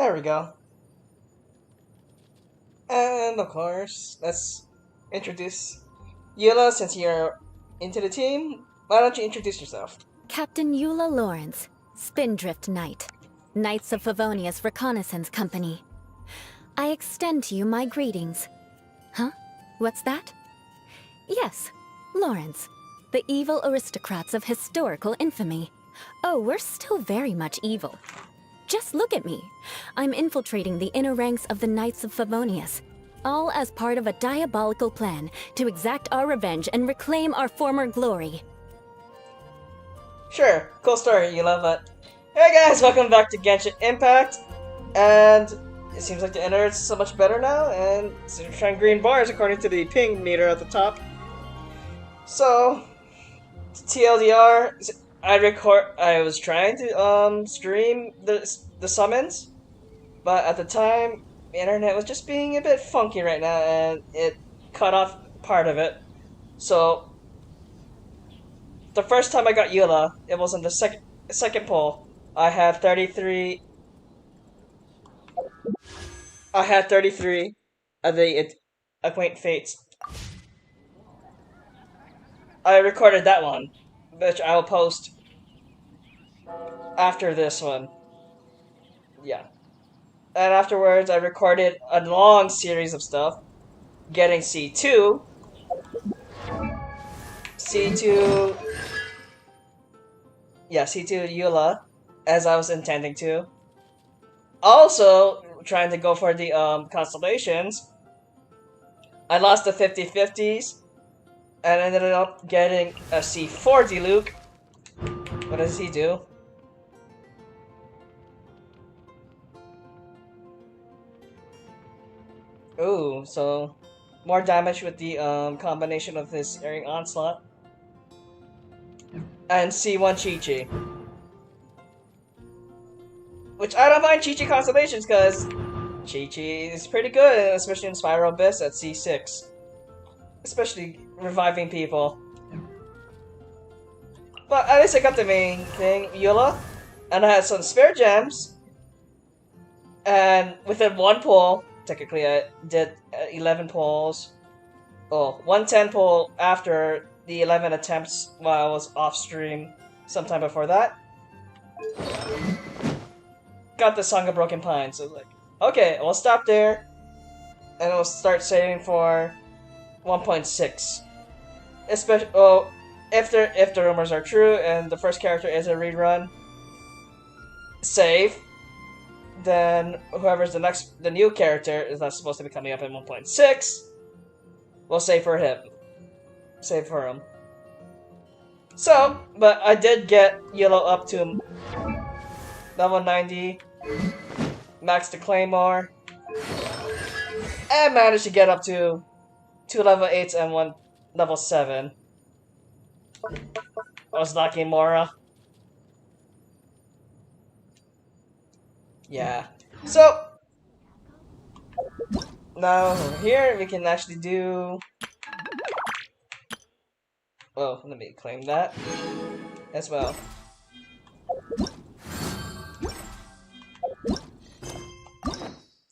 There we go. And of course, let's introduce Eula since you're into the team. Why don't you introduce yourself? Captain Eula Lawrence, Spindrift Knight, Knights of Evonius Reconnaissance Company. I extend to you my greetings. Huh? What's that? Yes, Lawrence, the evil aristocrats of historical infamy. Oh, we're still very much evil. Just look at me. I'm infiltrating the inner ranks of the Knights of Evonius, all as part of a diabolical plan to exact our revenge and reclaim our former glory. Sure, cool story, Eula, but... Hey guys, welcome back to Genshin Impact, and it seems like the internet's so much better now, and it's showing green bars according to the ping meter at the top. So, TLDR, I was trying to stream the summons, but at the time, the internet was just being a bit funky right now, and it cut off part of it. So, the first time I got Eula, it was on the second poll. I had 33 of the Acquaint Fates. I recorded that one, which I will post after this one. Yeah. And afterwards, I recorded a long series of stuff, getting C2, Eula, as I was intending to. Also, trying to go for the constellations. I lost the 50-50s, and ended up getting a C4 Diluc. What does he do? Ooh, so more damage with the combination of his Airing Onslaught. And C1 Chi-Chi. Which I don't mind Chi-Chi constellations because Chi-Chi is pretty good, especially in Spiral Abyss at C6. Especially reviving people. But at least I got the main thing, Eula. And I had some spare gems. And within one pull, technically I did 11 pulls. Oh, 110 pull after the 11 attempts while I was off stream sometime before that. Got the Song of Broken Pines, so like, okay, we'll stop there, and we'll start saving for 1.6. Especially, if the rumors are true and the first character is a rerun, save. Then whoever's the new character is not supposed to be coming up in 1.6. We'll save for him. Save for him. So, but I did get Eula up to level 90, max the Claymore, and managed to get up to 2 level 8s and 1 level 7. I was lucky, Mora. Yeah. So, now over here we can actually do... Oh, let me claim that as well.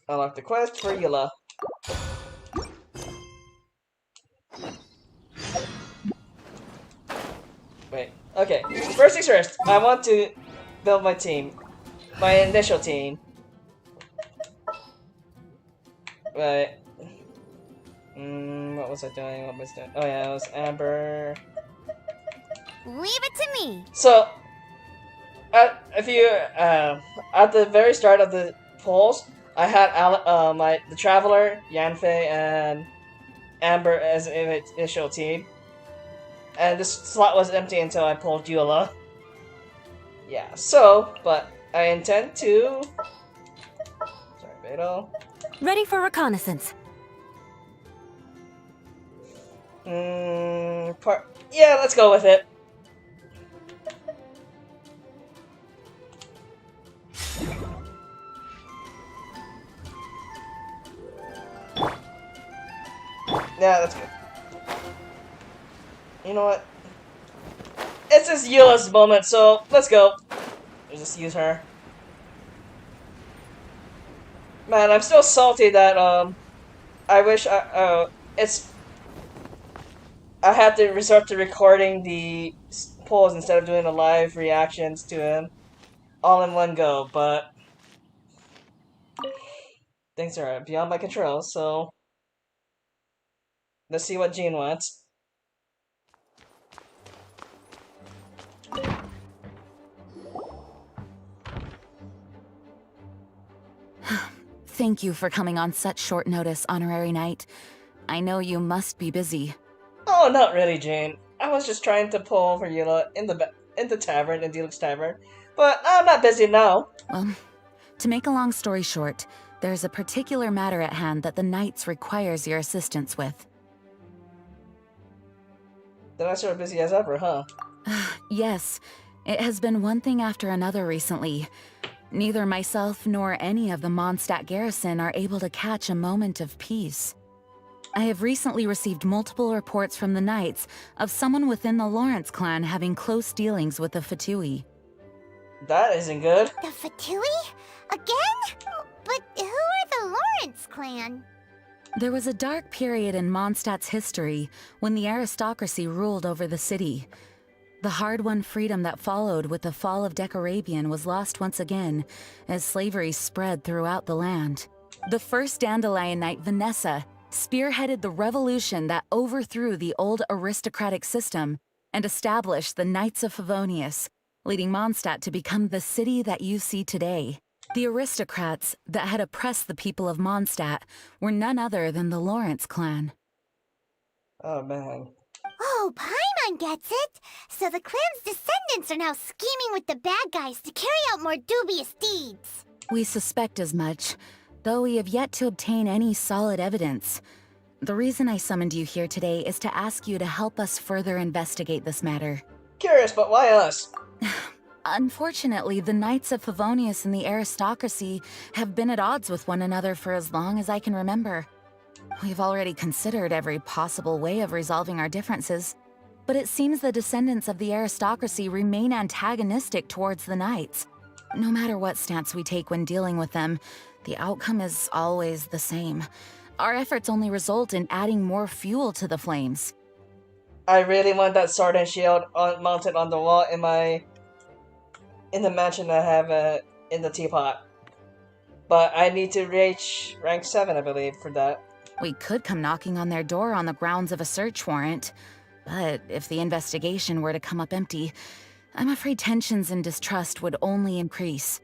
Unlock the quest for Eula. Wait, okay. First things first, I want to build my team. My initial team. Right. What was I doing? Oh yeah, it was Amber. Leave it to me. So, if you at the very start of the polls, I had the Traveler, Yanfei, and Amber as an initial team, and this slot was empty until I pulled Eula. Yeah. So, but I intend to. Sorry, Beto. Ready for reconnaissance. Yeah, let's go with it. Yeah, that's good. You know what? It's just Eula's moment, so let's go. Let's just use her. Man, I'm still salty that I wish I had to resort to recording the polls instead of doing the live reactions to him all in one go, but things are beyond my control, so let's see what Jean wants. Thank you for coming on such short notice, Honorary Knight. I know you must be busy. Oh, not really, Jane. I was just trying to pull for Eula in the tavern, in Deluxe Tavern. But I'm not busy now. Well, to make a long story short, there's a particular matter at hand that the Knights requires your assistance with. Then I sort of busy as ever, huh? Yes, it has been one thing after another recently. Neither myself nor any of the Mondstadt garrison are able to catch a moment of peace. I have recently received multiple reports from the Knights of someone within the Lawrence clan having close dealings with the Fatui. That isn't good. The Fatui? Again? But who are the Lawrence clan? There was a dark period in Mondstadt's history when the aristocracy ruled over the city. The hard-won freedom that followed with the fall of Decorabian was lost once again as slavery spread throughout the land. The first Dandelion Knight, Vanessa, spearheaded the revolution that overthrew the old aristocratic system and established the Knights of Evonius, leading Mondstadt to become the city that you see today. The aristocrats that had oppressed the people of Mondstadt were none other than the Lawrence clan. Oh, man. Oh, Paimon gets it! So the clan's descendants are now scheming with the bad guys to carry out more dubious deeds! We suspect as much, though we have yet to obtain any solid evidence. The reason I summoned you here today is to ask you to help us further investigate this matter. Curious, but why us? Unfortunately, the Knights of Evonius and the aristocracy have been at odds with one another for as long as I can remember. We've already considered every possible way of resolving our differences, but it seems the descendants of the aristocracy remain antagonistic towards the Knights. No matter what stance we take when dealing with them, the outcome is always the same. Our efforts only result in adding more fuel to the flames. I really want that sword and shield mounted on the wall in the mansion I have in the teapot. But I need to reach rank 7, I believe, for that. We could come knocking on their door on the grounds of a search warrant, but if the investigation were to come up empty, I'm afraid tensions and distrust would only increase.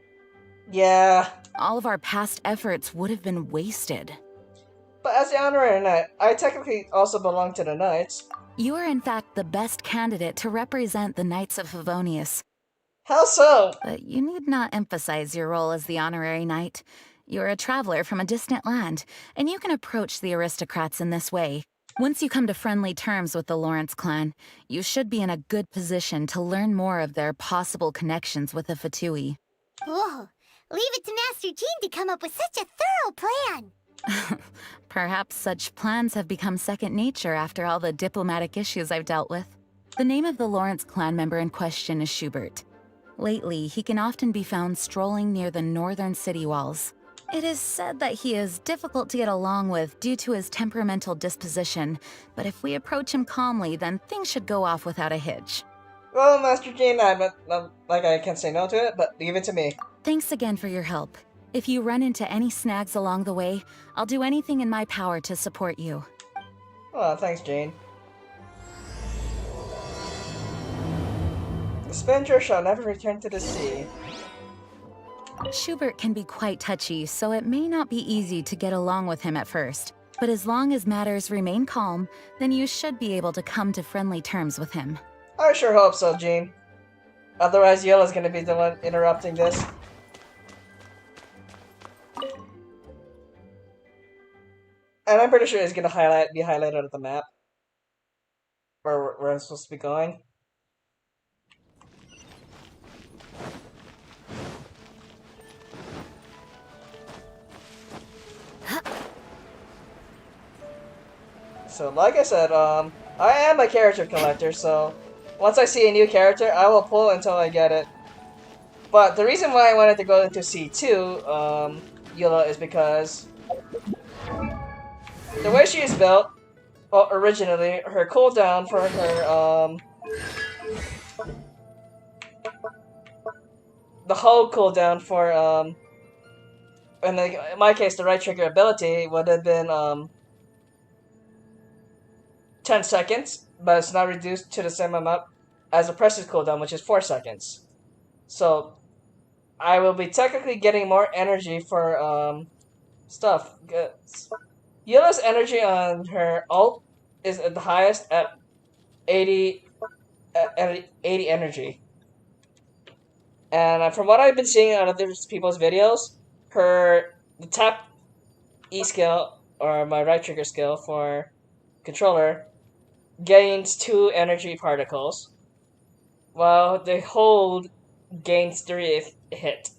Yeah. All of our past efforts would have been wasted. But as the Honorary Knight, I technically also belong to the Knights. You are in fact the best candidate to represent the Knights of Evonius. How so? But you need not emphasize your role as the Honorary Knight. You're a traveler from a distant land, and you can approach the aristocrats in this way. Once you come to friendly terms with the Lawrence clan, you should be in a good position to learn more of their possible connections with the Fatui. Whoa! Leave it to Master Jean to come up with such a thorough plan! Perhaps such plans have become second nature after all the diplomatic issues I've dealt with. The name of the Lawrence clan member in question is Schubert. Lately, he can often be found strolling near the northern city walls. It is said that he is difficult to get along with due to his temperamental disposition, but if we approach him calmly, then things should go off without a hitch. Well, Master Jean, I can't say no to it, but leave it to me. Thanks again for your help. If you run into any snags along the way, I'll do anything in my power to support you. Oh, thanks, Jane. The Spindrift shall never return to the sea. Schubert can be quite touchy, so it may not be easy to get along with him at first. But as long as matters remain calm, then you should be able to come to friendly terms with him. I sure hope so, Jean. Otherwise, Eula's gonna be the one interrupting this. And I'm pretty sure it's gonna be highlighted on the map. Where I'm supposed to be going. So, like I said, I am a character collector, so once I see a new character, I will pull until I get it. But the reason why I wanted to go into C2, Eula is because the way she is built, well, originally, her cooldown for her, the whole cooldown for, in my case, the right trigger ability would have been, 10 seconds, but it's now reduced to the same amount as the precious cooldown, which is 4 seconds. So, I will be technically getting more energy for, stuff. Eula's energy on her ult is at the highest at 80 energy. And from what I've been seeing on other people's videos, the tap E skill, or my right trigger skill for controller, gains 2 energy particles, while the hold gains 3 if hit.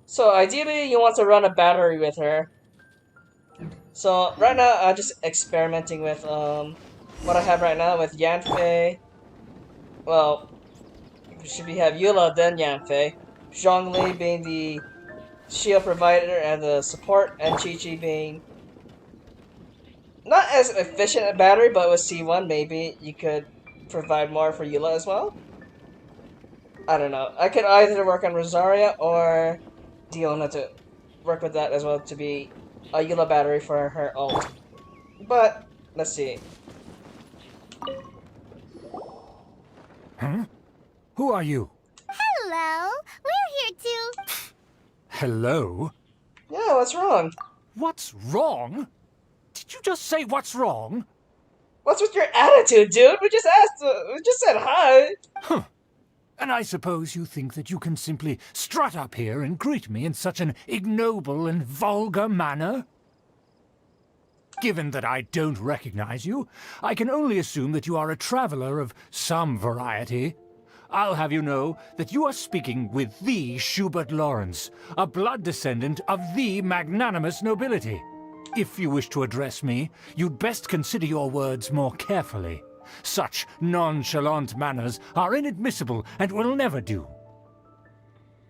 So ideally, you want to run a battery with her. So right now, I'm just experimenting with what I have right now with Yanfei. Well, should we have Eula then Yanfei, Zhongli being the shield provider and the support, and Chi-Chi being not as efficient a battery, but with C1 maybe you could provide more for Eula as well. I don't know. I could either work on Rosaria or Diona to work with that as well to be a Eula battery for her ult. But let's see. Huh? Who are you? Hello. We're here too. Hello? Yeah, what's wrong? What's wrong? Did you just say what's wrong? What's with your attitude, dude? We just said hi. Huh. And I suppose you think that you can simply strut up here and greet me in such an ignoble and vulgar manner? Given that I don't recognize you, I can only assume that you are a traveler of some variety. I'll have you know that you are speaking with the Schubert Lawrence, a blood descendant of the magnanimous nobility. If you wish to address me, you'd best consider your words more carefully. Such nonchalant manners are inadmissible and will never do.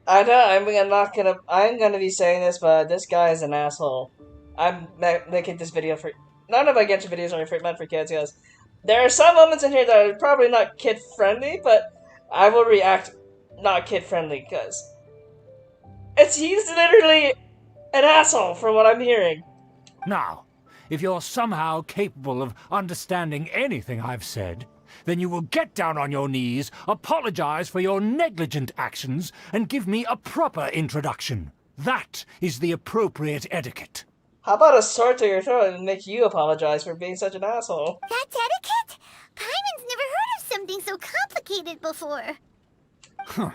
I know, I'm gonna be saying this, but this guy is an asshole. I'm making this video for... None of my Genshin videos are meant for kids, because there are some moments in here that are probably not kid-friendly, but I will react not kid-friendly, because he's literally an asshole from what I'm hearing. Now, if you're somehow capable of understanding anything I've said, then you will get down on your knees, apologize for your negligent actions, and give me a proper introduction. That is the appropriate etiquette. How about a sword to your throat and make you apologize for being such an asshole? That's etiquette? Paimon's never heard of something so complicated before. Huh.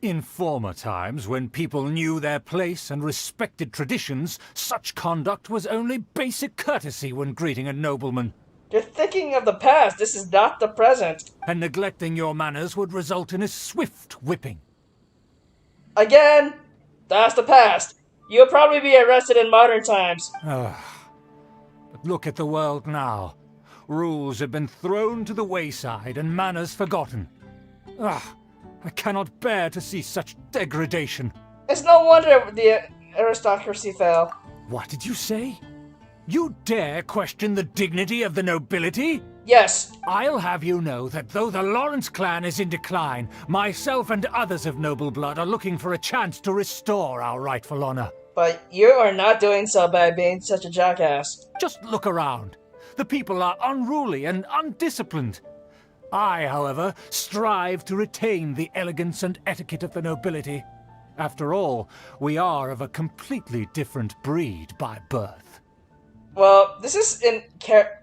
In former times, when people knew their place and respected traditions, such conduct was only basic courtesy when greeting a nobleman. You're thinking of the past, this is not the present. And neglecting your manners would result in a swift whipping. Again, that's the past. You'll probably be arrested in modern times. But look at the world now. Rules have been thrown to the wayside and manners forgotten. I cannot bear to see such degradation. It's no wonder the aristocracy fell. What did you say? You dare question the dignity of the nobility? Yes. I'll have you know that though the Lawrence clan is in decline, myself and others of noble blood are looking for a chance to restore our rightful honor. But you are not doing so by being such a jackass. Just look around. The people are unruly and undisciplined. I, however, strive to retain the elegance and etiquette of the nobility. After all, we are of a completely different breed by birth. Well, this is in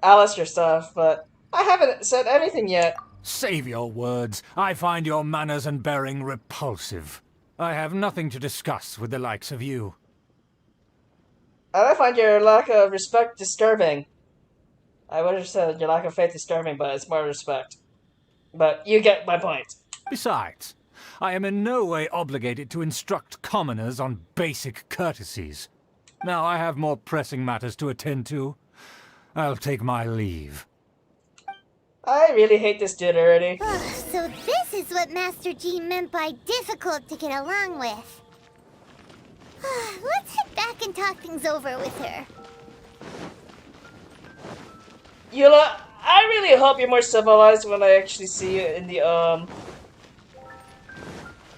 Alistair stuff, but I haven't said anything yet. Save your words. I find your manners and bearing repulsive. I have nothing to discuss with the likes of you. And I find your lack of respect disturbing. I would have said your lack of faith disturbing, but it's more respect. But you get my point. Besides, I am in no way obligated to instruct commoners on basic courtesies. Now I have more pressing matters to attend to. I'll take my leave. I really hate this dude already. So this is what Master G meant by difficult to get along with. Let's head back and talk things over with her. Eula, I really hope you're more civilized when I actually see you in the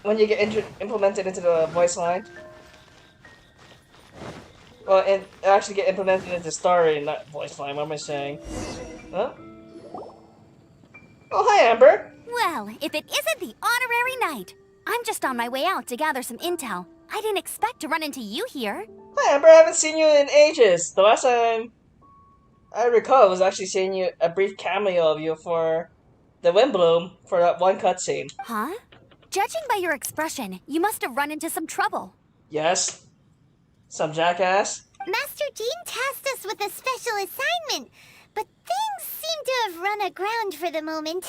when you get implemented into the voice line. Well, and actually get implemented into story, not voice line. What am I saying? Huh? Oh, hi, Amber. Well, if it isn't the Honorary Knight. I'm just on my way out to gather some intel. I didn't expect to run into you here. Hi, Amber. I haven't seen you in ages. The last time I recall was actually seeing you a brief cameo of you for the Windbloom for that one cutscene. Huh? Judging by your expression, you must have run into some trouble. Yes. Some jackass. Master Jean tasked us with a special assignment, but things seem to have run aground for the moment.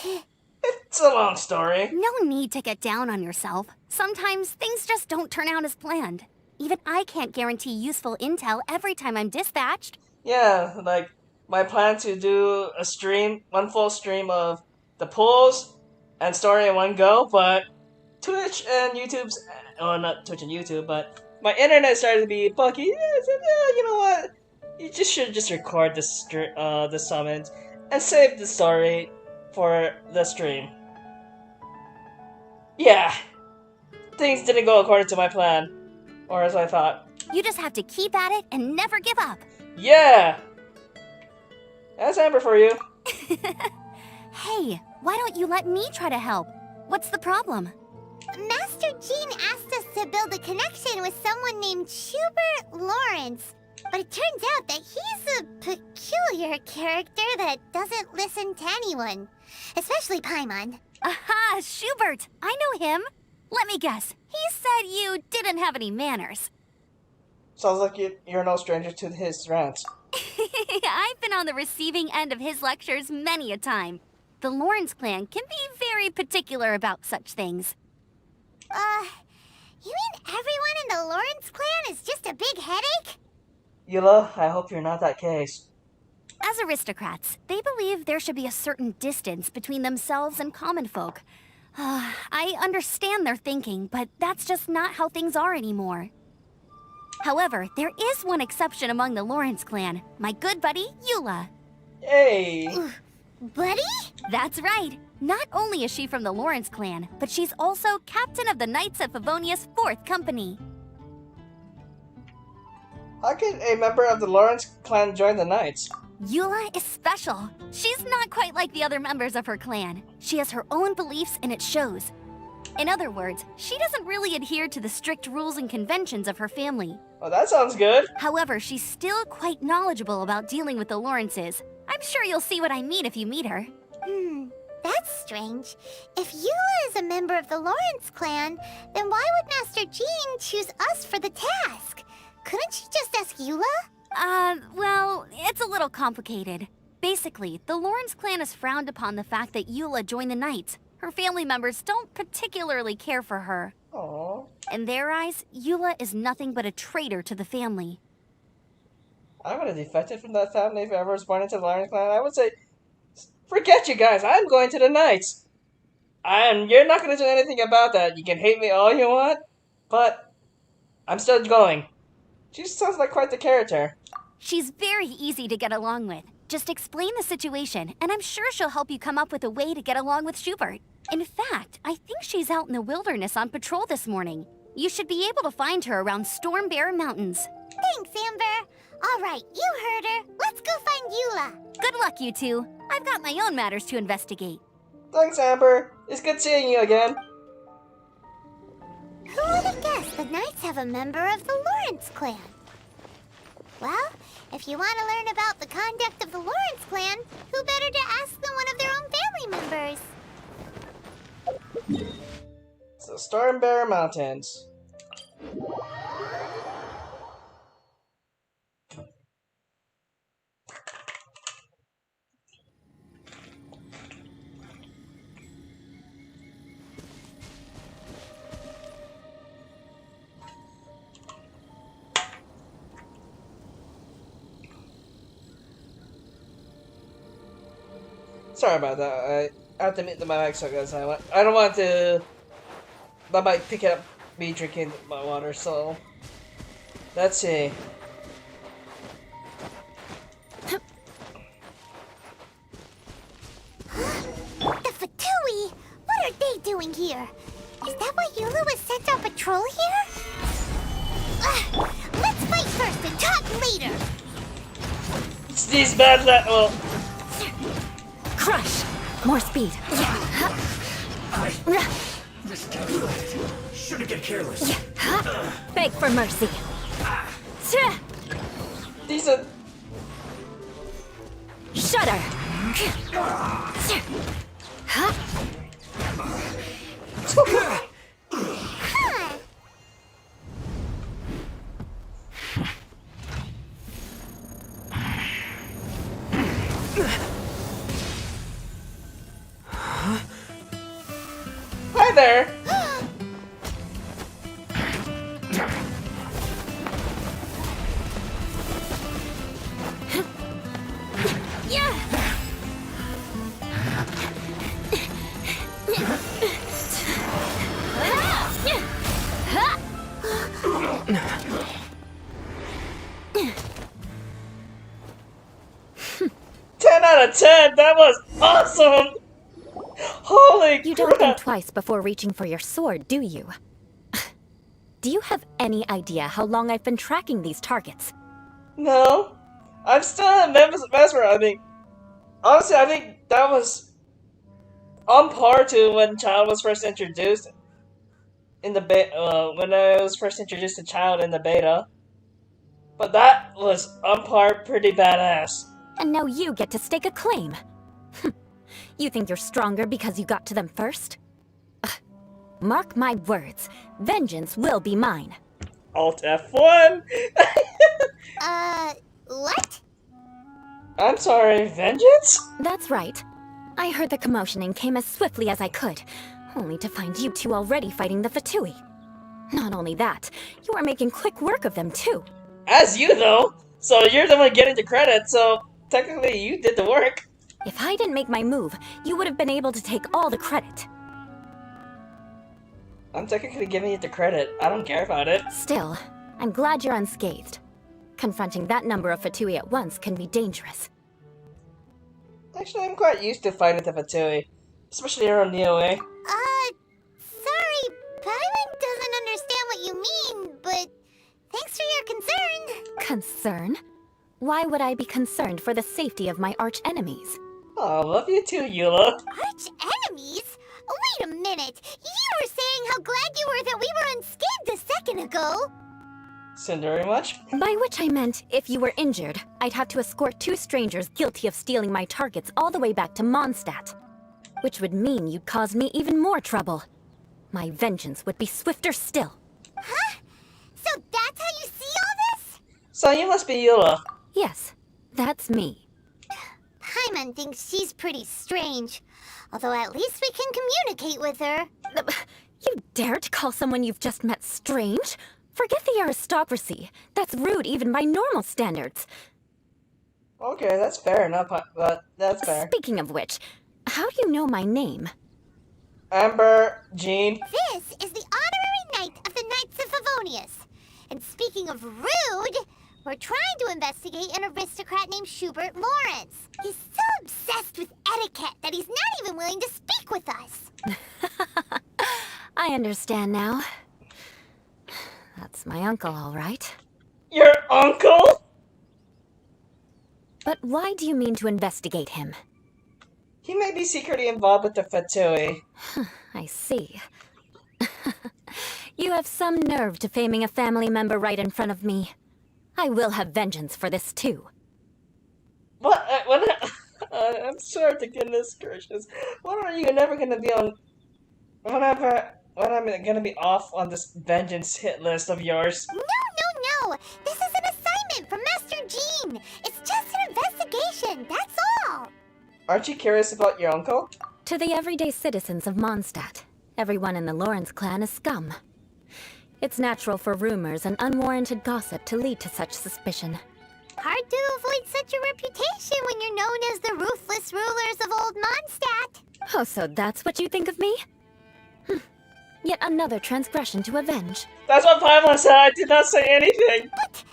It's a long story. No need to get down on yourself. Sometimes things just don't turn out as planned. Even I can't guarantee useful intel every time I'm dispatched. Yeah, like my plan to do a stream, one full stream of the polls and story in one go, but Twitch and YouTube's, oh, not Twitch and YouTube, but my internet started to be buggy. Yeah, I said, yeah, you know what? You should just record the summons and save the story for the stream. Yeah, things didn't go according to my plan, or as I thought. You just have to keep at it and never give up. Yeah! That's Amber for you. Hey, why don't you let me try to help? What's the problem? Master Jean asked us to build a connection with someone named Schubert Lawrence. But it turns out that he's a peculiar character that doesn't listen to anyone. Especially Paimon. Aha, Schubert! I know him. Let me guess. He said you didn't have any manners. Sounds like you're no stranger to his rants. I've been on the receiving end of his lectures many a time. The Lawrence clan can be very particular about such things. You mean everyone in the Lawrence clan is just a big headache? Eula, I hope you're not that case. As aristocrats, they believe there should be a certain distance between themselves and common folk. I understand their thinking, but that's just not how things are anymore. However, there is one exception among the Lawrence clan, my good buddy, Eula. Hey! Buddy? That's right. Not only is she from the Lawrence clan, but she's also captain of the Knights of Evonius' 4th Company. How can a member of the Lawrence clan join the Knights? Eula is special. She's not quite like the other members of her clan. She has her own beliefs and it shows. In other words, she doesn't really adhere to the strict rules and conventions of her family. Oh, that sounds good. However, she's still quite knowledgeable about dealing with the Lawrences. I'm sure you'll see what I mean if you meet her. That's strange. If Eula is a member of the Lawrence clan, then why would Master Jean choose us for the task? Couldn't she just ask Eula? Well, it's a little complicated. Basically, the Lawrence clan has frowned upon the fact that Eula joined the Knights. Her family members don't particularly care for her. Aww. In their eyes, Eula is nothing but a traitor to the family. I would have defected from that family if I ever was born into the Lawrence clan. I would say, forget you guys, I'm going to the Knights. And you're not going to do anything about that. You can hate me all you want, but I'm still going. She sounds like quite the character. She's very easy to get along with. Just explain the situation, and I'm sure she'll help you come up with a way to get along with Schubert. In fact, I think she's out in the wilderness on patrol this morning. You should be able to find her around Storm Bear Mountains. Thanks, Amber. All right, you heard her. Let's go find Eula. Good luck, you two. I've got my own matters to investigate. Thanks, Amber. It's good seeing you again. Who would have guessed the Knights have a member of the Lawrence clan? Well, if you want to learn about the conduct of the Lawrence clan, who better to ask than one of their own family members? So, Storm Bear Mountains. Sorry about that. I have to mute my mic so guys. I don't want to. I might pick up me drinking my water, so Let's see. The Fatui? What are they doing here? Is that why Eula was sent on patrol here? Let's fight first and talk later! It's these bad well, Crush! More speed. Shouldn't get careless. Beg for mercy. these are Shudder! Hi there. Out of 10, that was awesome! Holy You don't think crap! twice before reaching for your sword, do you? Do you have any idea how long I've been tracking these targets? No, I'm still mesmerizing. Honestly, I think that was on par to when Child was first introduced in the beta. When I was first introduced to Child in the beta, but that was on par, pretty badass. And now you get to stake a claim. You think you're stronger because you got to them first? Mark my words, vengeance will be mine. Alt F1. What? I'm sorry, vengeance? That's right. I heard the commotion and came as swiftly as I could, only to find you two already fighting the Fatui. Not only that, you are making quick work of them too. As you though, so you're the one getting the credit, so technically you did the work. If I didn't make my move, you would have been able to take all the credit. I'm technically giving you the credit. I don't care about it. Still, I'm glad you're unscathed. Confronting that number of Fatui at once can be dangerous. Actually, I'm quite used to fighting the Fatui, especially around NeoA. Sorry, Paimon doesn't understand what you mean, but thanks for your concern. Concern? Why would I be concerned for the safety of my arch-enemies? Oh, love you too, Eula. Arch-enemies? Wait a minute! You were saying how glad you were that we were unscathed a second ago! Very much. By which I meant, if you were injured, I'd have to escort two strangers guilty of stealing my targets all the way back to Mondstadt. Which would mean you'd cause me even more trouble. My vengeance would be swifter still. Huh? So that's how you see all this? So you must be Eula. Yes, that's me. Paimon thinks she's pretty strange. Although at least we can communicate with her. You dare to call someone you've just met strange? Forget the aristocracy. That's rude even by normal standards. Okay, that's fair enough, but that's fair. Speaking of which, how do you know my name? Amber, Jean. This is the Honorary Knight of the Knights of Evonius. And speaking of rude, we're trying to investigate an aristocrat named Schubert Lawrence. He's so obsessed with etiquette that he's not even willing to speak with us. I understand now. That's my uncle, all right. Your uncle? But why do you mean to investigate him? He may be secretly involved with the Fatui. I see. You have some nerve defaming a family member right in front of me. I will have vengeance for this too. What? I'm sorry to goodness gracious. When are you never gonna be on? When I'm gonna be off on this vengeance hit list of yours? No. This is an assignment from Master Jean. It's just an investigation, that's all. Aren't you curious about your uncle? To the everyday citizens of Mondstadt, everyone in the Lawrence clan is scum. It's natural for rumors and unwarranted gossip to lead to such suspicion. Hard to avoid such a reputation when you're known as the ruthless rulers of old Mondstadt. Oh, so that's what you think of me? Yet another transgression to avenge. That's what Paimon said. I did not say anything. What?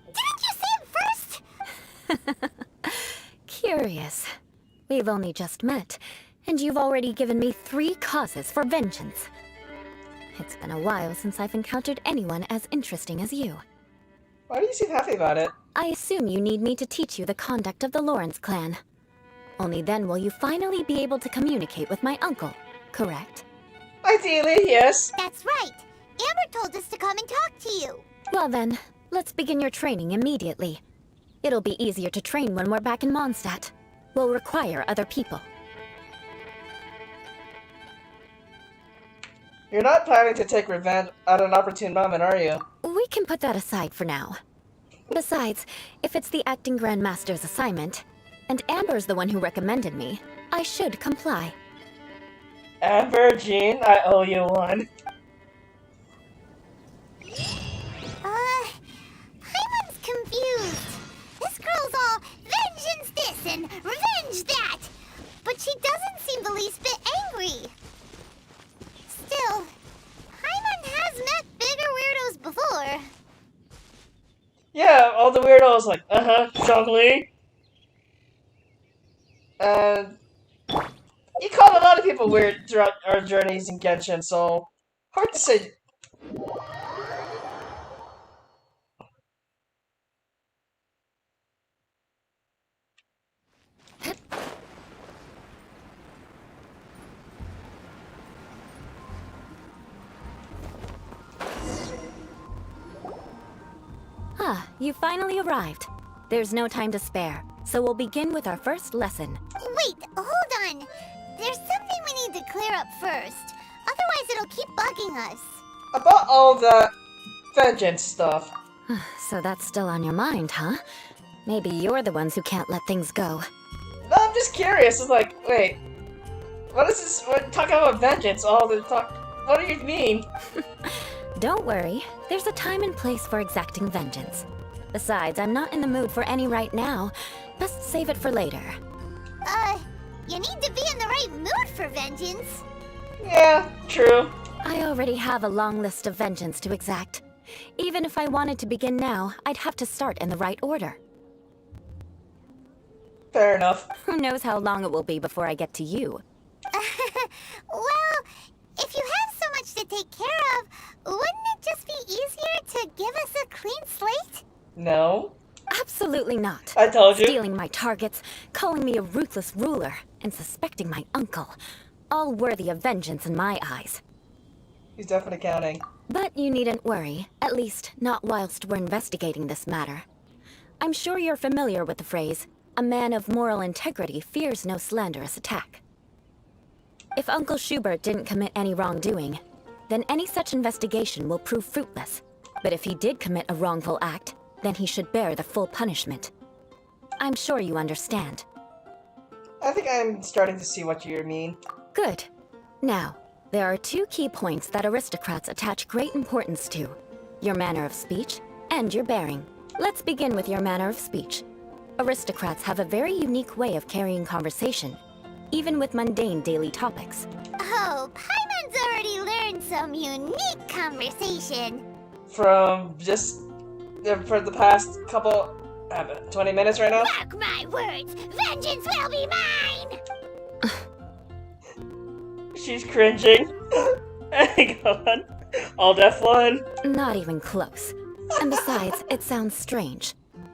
Didn't you say it first? Curious. We've only just met, and you've already given me 3 causes for vengeance. It's been a while since I've encountered anyone as interesting as you. Why do you seem happy about it? I assume you need me to teach you the conduct of the Lawrence clan. Only then will you finally be able to communicate with my uncle, correct? Ideally, yes. That's right. Amber told us to come and talk to you. Well then, let's begin your training immediately. It'll be easier to train when we're back in Mondstadt. We'll require other people. You're not planning to take revenge at an opportune moment, are you? We can put that aside for now. Besides, if it's the acting Grandmaster's assignment, and Amber's the one who recommended me, I should comply. Amber, Jean, I owe you one. Paimon's confused. This girl's all vengeance this and revenge that. But she doesn't seem the least bit angry. Still, Paimon has met bigger weirdos before. Yeah, all the weirdos like, Zhongli. And you called a lot of people weird throughout our journeys in Genshin, so hard to say. Ah, you finally arrived. There's no time to spare, so we'll begin with our first lesson. Wait, hold on. There's something we need to clear up first. Otherwise it'll keep bugging us. About all the vengeance stuff. So that's still on your mind, huh? Maybe you're the ones who can't let things go. No, I'm just curious. It's like, wait, what is this? We're talking about vengeance all the talk. What do you mean? Don't worry, there's a time and place for exacting vengeance. Besides, I'm not in the mood for any right now. Best save it for later. You need to be in the right mood for vengeance. Yeah, true. I already have a long list of vengeance to exact. Even if I wanted to begin now, I'd have to start in the right order. Fair enough. Who knows how long it will be before I get to you? Well, if you have so much to take care of, wouldn't it just be easier to give us a clean slate? No. Absolutely not. I told you. Stealing my targets, calling me a ruthless ruler, and suspecting my uncle. All worthy of vengeance in my eyes. He's definitely counting. But you needn't worry, at least not whilst we're investigating this matter. I'm sure you're familiar with the phrase, a man of moral integrity fears no slanderous attack. If Uncle Schubert didn't commit any wrongdoing, then any such investigation will prove fruitless. But if he did commit a wrongful act, then he should bear the full punishment. I'm sure you understand. I think I'm starting to see what you mean. Good. Now, there are 2 key points that aristocrats attach great importance to. Your manner of speech and your bearing. Let's begin with your manner of speech. Aristocrats have a very unique way of carrying conversation, even with mundane daily topics. Oh, Paimon's already learned some unique conversation. From just for the past couple 20 minutes right now. Mark my words, vengeance will be mine! She's cringing. Hang on. All deaf one. Not even close. And besides, it sounds strange.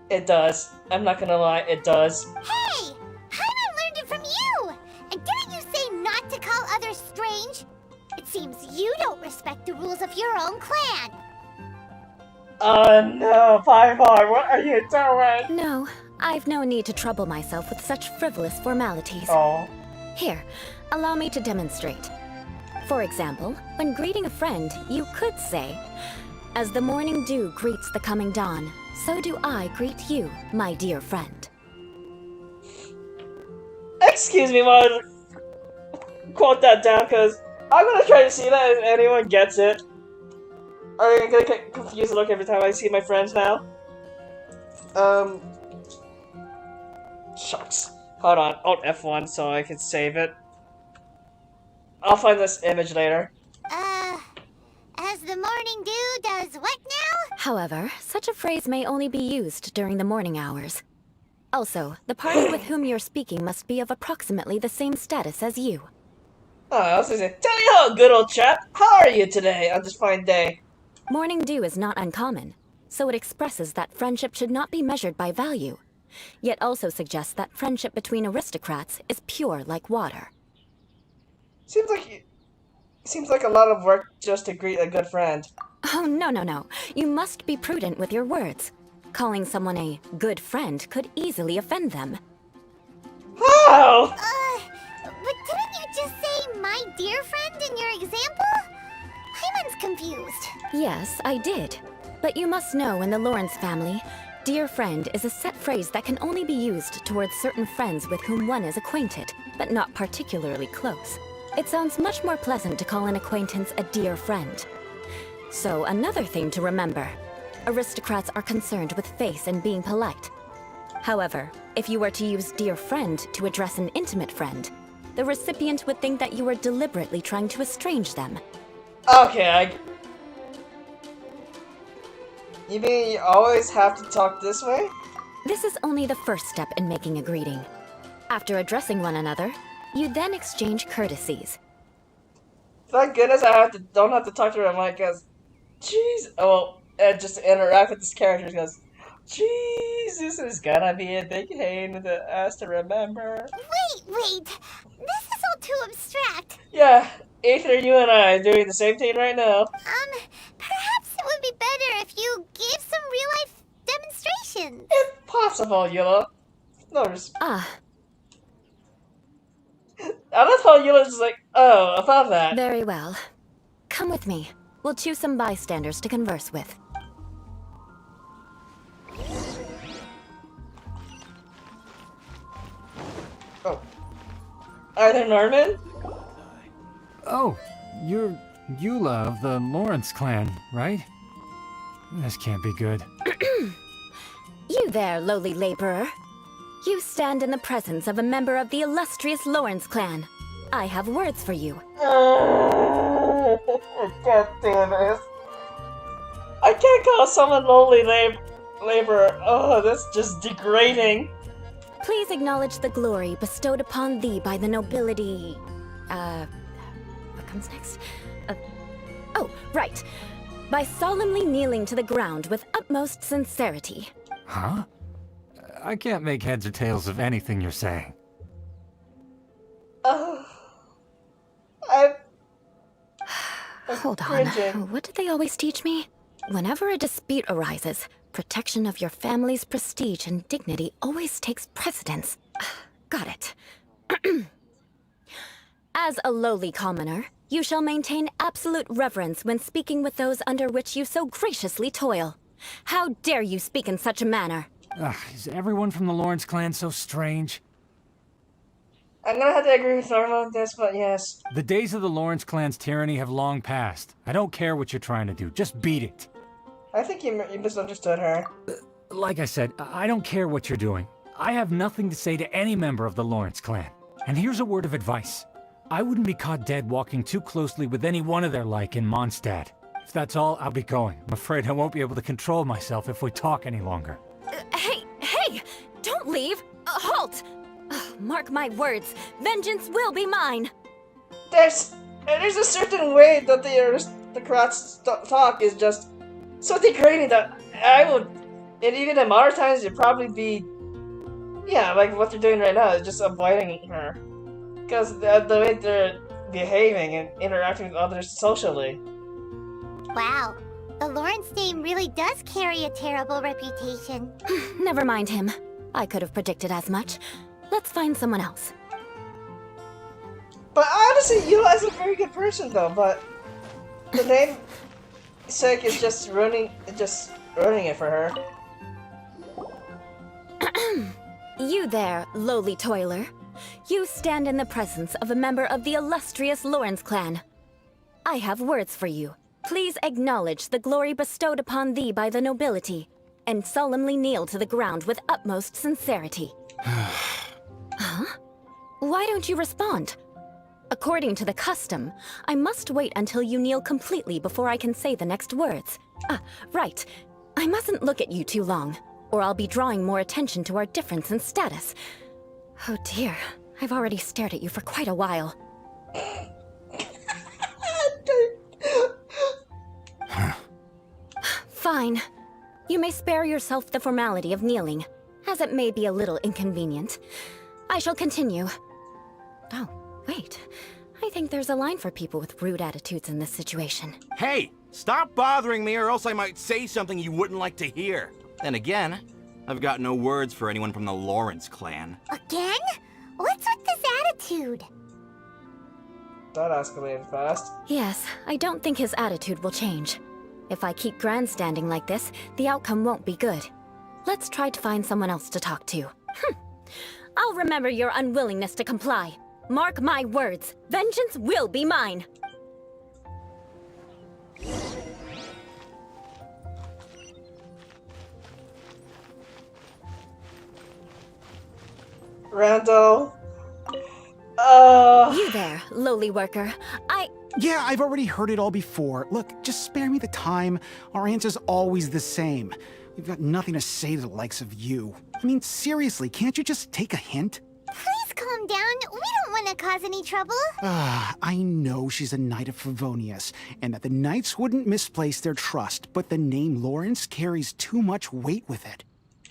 It does. I'm not gonna lie, it does. Hey! Paimon learned it from you! And didn't you say not to call others strange? It seems you don't respect the rules of your own clan. Oh no, Paimon, what are you doing? No, I've no need to trouble myself with such frivolous formalities. Oh. Here, allow me to demonstrate. For example, when greeting a friend, you could say, "As the morning dew greets the coming dawn, so do I greet you, my dear friend." Excuse me while I quote that down, because I'm gonna try to see that if anyone gets it. Are you gonna get confused look every time I see my friends now? Shucks. Hold on, Alt F1 so I can save it. I'll find this image later. the morning dew does what now? However, such a phrase may only be used during the morning hours. Also, the party with whom you're speaking must be of approximately the same status as you. Oh, I was gonna say, tell you how, good old chap. How are you today on this fine day? Morning dew is not uncommon, so it expresses that friendship should not be measured by value, yet also suggests that friendship between aristocrats is pure like water. Seems like a lot of work just to greet a good friend. Oh, no. You must be prudent with your words. Calling someone a good friend could easily offend them. How? But didn't you just say my dear friend in your example? Paimon's confused. Yes, I did. But you must know in the Lawrence family, dear friend is a set phrase that can only be used towards certain friends with whom one is acquainted, but not particularly close. It sounds much more pleasant to call an acquaintance a dear friend. So, another thing to remember. Aristocrats are concerned with face and being polite. However, if you were to use dear friend to address an intimate friend, the recipient would think that you were deliberately trying to estrange them. Okay, You mean you always have to talk this way? This is only the first step in making a greeting. After addressing one another, you then exchange courtesies. Thank goodness don't have to talk to her mic, because, jeez, just to interact with this character, because, jeez, this is gonna be a big pain in the ass to remember. Wait, this is all too abstract. Yeah, Aether, you and I are doing the same thing right now. Perhaps it would be better if you gave some real-life demonstrations. Impossible, Eula. No, Ah, I love how Eula's just like, oh, about that. very well. Come with me. We'll choose some bystanders to converse with. Oh. Are they Norman? Oh, you're Eula of the Lawrence clan, right? This can't be good. You there, lowly laborer. You stand in the presence of a member of the illustrious Lawrence clan. I have words for you. Oh, God damn it. I can't call someone lonely laborer. Oh, that's just degrading. Please acknowledge the glory bestowed upon thee by the nobility... what comes next? Oh, right. By solemnly kneeling to the ground with utmost sincerity. Huh? I can't make heads or tails of anything you're saying. Hold on. Cringing. What did they always teach me? Whenever a dispute arises, protection of your family's prestige and dignity always takes precedence. Got it. As a lowly commoner, you shall maintain absolute reverence when speaking with those under which you so graciously toil. How dare you speak in such a manner? Is everyone from the Lawrence clan so strange? I'm gonna have to agree with Norma on this, but yes. The days of the Lawrence clan's tyranny have long passed. I don't care what you're trying to do, just beat it. I think you misunderstood her. Like I said, I don't care what you're doing. I have nothing to say to any member of the Lawrence clan. And here's a word of advice. I wouldn't be caught dead walking too closely with any one of their like in Mondstadt. If that's all, I'll be going. I'm afraid I won't be able to control myself if we talk any longer. Hey! Don't leave! Halt! Mark my words, vengeance will be mine! There's a certain way that the aristocrats talk is just so degrading that I would, and even in modern times, it'd probably be, yeah, like what they're doing right now, is just avoiding her. Because the way they're behaving and interacting with others socially. Wow, the Lawrence name really does carry a terrible reputation. Never mind him. I could have predicted as much. Let's find someone else. But honestly, Eula is a very good person though, but the name sake is just ruining it for her. You there, lowly toiler. You stand in the presence of a member of the illustrious Lawrence clan. I have words for you. Please acknowledge the glory bestowed upon thee by the nobility, and solemnly kneel to the ground with utmost sincerity. Huh? Why don't you respond? According to the custom, I must wait until you kneel completely before I can say the next words. Right. I mustn't look at you too long, or I'll be drawing more attention to our difference in status. Oh dear, I've already stared at you for quite a while. Fine. You may spare yourself the formality of kneeling, as it may be a little inconvenient. I shall continue. Oh, wait. I think there's a line for people with rude attitudes in this situation. Hey! Stop bothering me or else I might say something you wouldn't like to hear. Then again, I've got no words for anyone from the Lawrence clan. Again? What's with this attitude? That escalated fast. Yes, I don't think his attitude will change. If I keep grandstanding like this, the outcome won't be good. Let's try to find someone else to talk to. I'll remember your unwillingness to comply. Mark my words, vengeance will be mine. Randall. You there, lowly worker. Yeah, I've already heard it all before. Look, just spare me the time. Our answer's always the same. We've got nothing to say to the likes of you. I mean, seriously, can't you just take a hint? Please calm down. We don't want to cause any trouble. I know she's a Knight of Evonius, and that the Knights wouldn't misplace their trust, but the name Lawrence carries too much weight with it.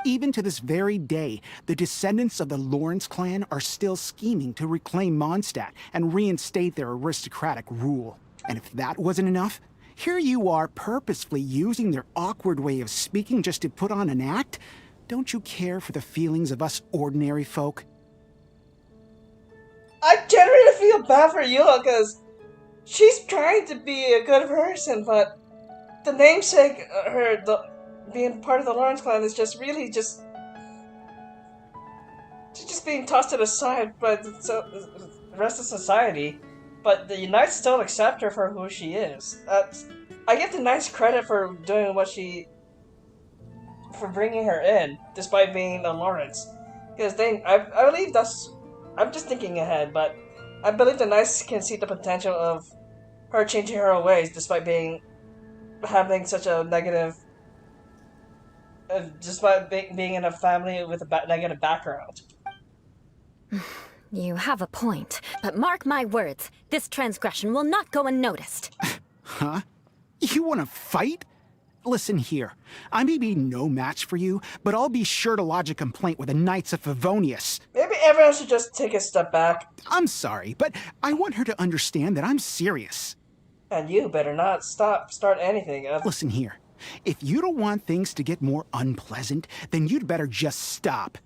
Even to this very day, the descendants of the Lawrence clan are still scheming to reclaim Mondstadt and reinstate their aristocratic rule. And if that wasn't enough, here you are purposefully using their awkward way of speaking just to put on an act? Don't you care for the feelings of us ordinary folk? I generally feel bad for Eula because she's trying to be a good person, but the namesake, being part of the Lawrence clan is just really just being tossed to the side by the rest of society. But the Knights still accept her for who she is. I give the Knights credit for doing for bringing her in, despite being a Lawrence. Because I believe I'm just thinking ahead, but I believe the Knights can see the potential of her changing her ways, despite having such a negative, despite being in a family with a negative background. You have a point, but mark my words, this transgression will not go unnoticed. Huh? You want to fight? Listen here, I may be no match for you, but I'll be sure to lodge a complaint with the Knights of Evonius. Maybe everyone should just take a step back. I'm sorry, but I want her to understand that I'm serious. And you better not start anything. Listen here, if you don't want things to get more unpleasant, then you'd better just stop.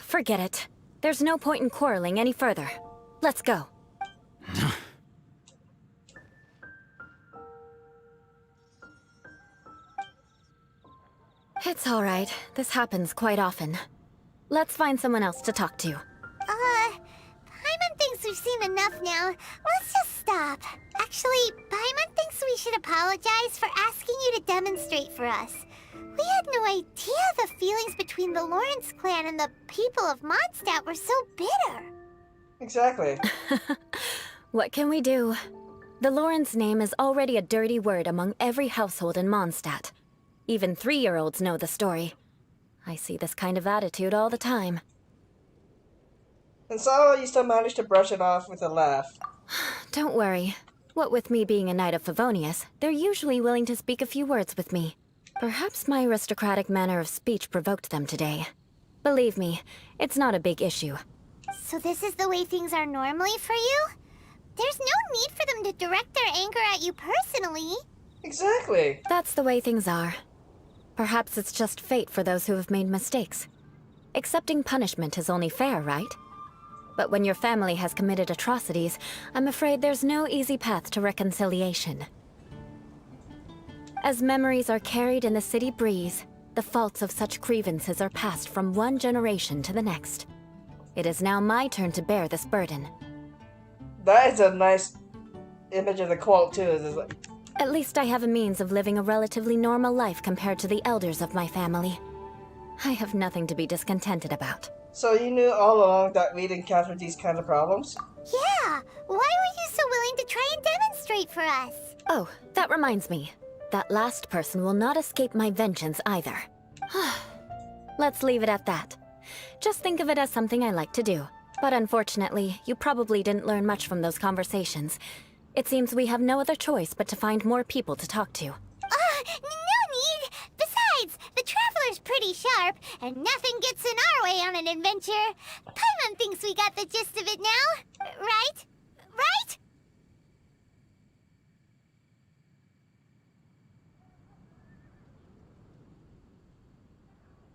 Forget it. There's no point in quarreling any further. Let's go. It's all right. This happens quite often. Let's find someone else to talk to. Paimon thinks we've seen enough now. Let's just stop. Actually, Paimon thinks we should apologize for asking you to demonstrate for us. We had no idea the feelings between the Lawrence clan and the people of Mondstadt were so bitter. Exactly. What can we do? The Lawrence name is already a dirty word among every household in Mondstadt. Even 3-year-olds know the story. I see this kind of attitude all the time. And so you still managed to brush it off with a laugh. Don't worry. What with me being a Knight of Evonius, they're usually willing to speak a few words with me. Perhaps my aristocratic manner of speech provoked them today. Believe me, it's not a big issue. So this is the way things are normally for you? There's no need for them to direct their anger at you personally. Exactly. That's the way things are. Perhaps it's just fate for those who have made mistakes. Accepting punishment is only fair, right? But when your family has committed atrocities, I'm afraid there's no easy path to reconciliation. As memories are carried in the city breeze, the faults of such grievances are passed from one generation to the next. It is now my turn to bear this burden. That is a nice image of the quote, too. It's like... At least I have a means of living a relatively normal life compared to the elders of my family. I have nothing to be discontented about. So you knew all along that we'd encounter these kind of problems? Yeah, why were you try and demonstrate for us. Oh, that reminds me. That last person will not escape my vengeance either. Let's leave it at that. Just think of it as something I like to do. But unfortunately, you probably didn't learn much from those conversations. It seems we have no other choice but to find more people to talk to. No need! Besides, the Traveler's pretty sharp, and nothing gets in our way on an adventure. Paimon thinks we got the gist of it now. Right? Right?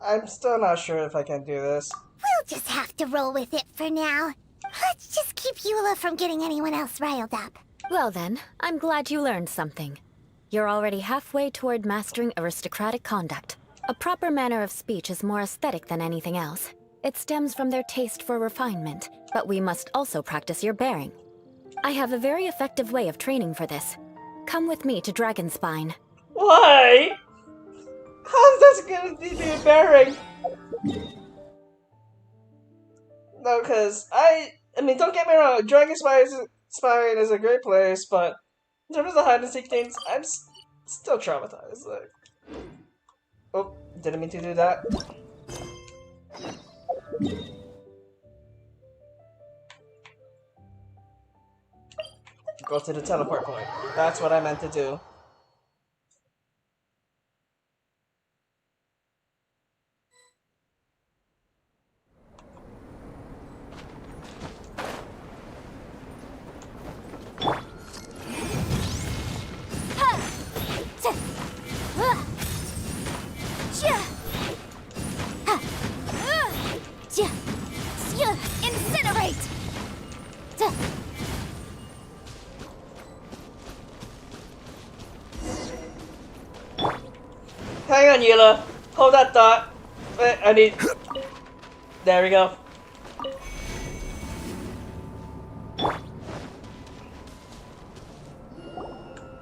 I'm still not sure if I can do this. We'll just have to roll with it for now. Let's just keep Eula from getting anyone else riled up. Well then, I'm glad you learned something. You're already halfway toward mastering aristocratic conduct. A proper manner of speech is more aesthetic than anything else. It stems from their taste for refinement, but we must also practice your bearing. I have a very effective way of training for this. Come with me to Dragonspine. Why? How's this gonna be the bearing? No, cause I mean, don't get me wrong, Dragonspine is a great place, but in terms of the hide and seek things, I'm still traumatized. Like, oh, didn't mean to do that. Go to the teleport point. That's what I meant to do. Incinerate! Hang on, Eula. Hold that thought. Wait, I need... There we go.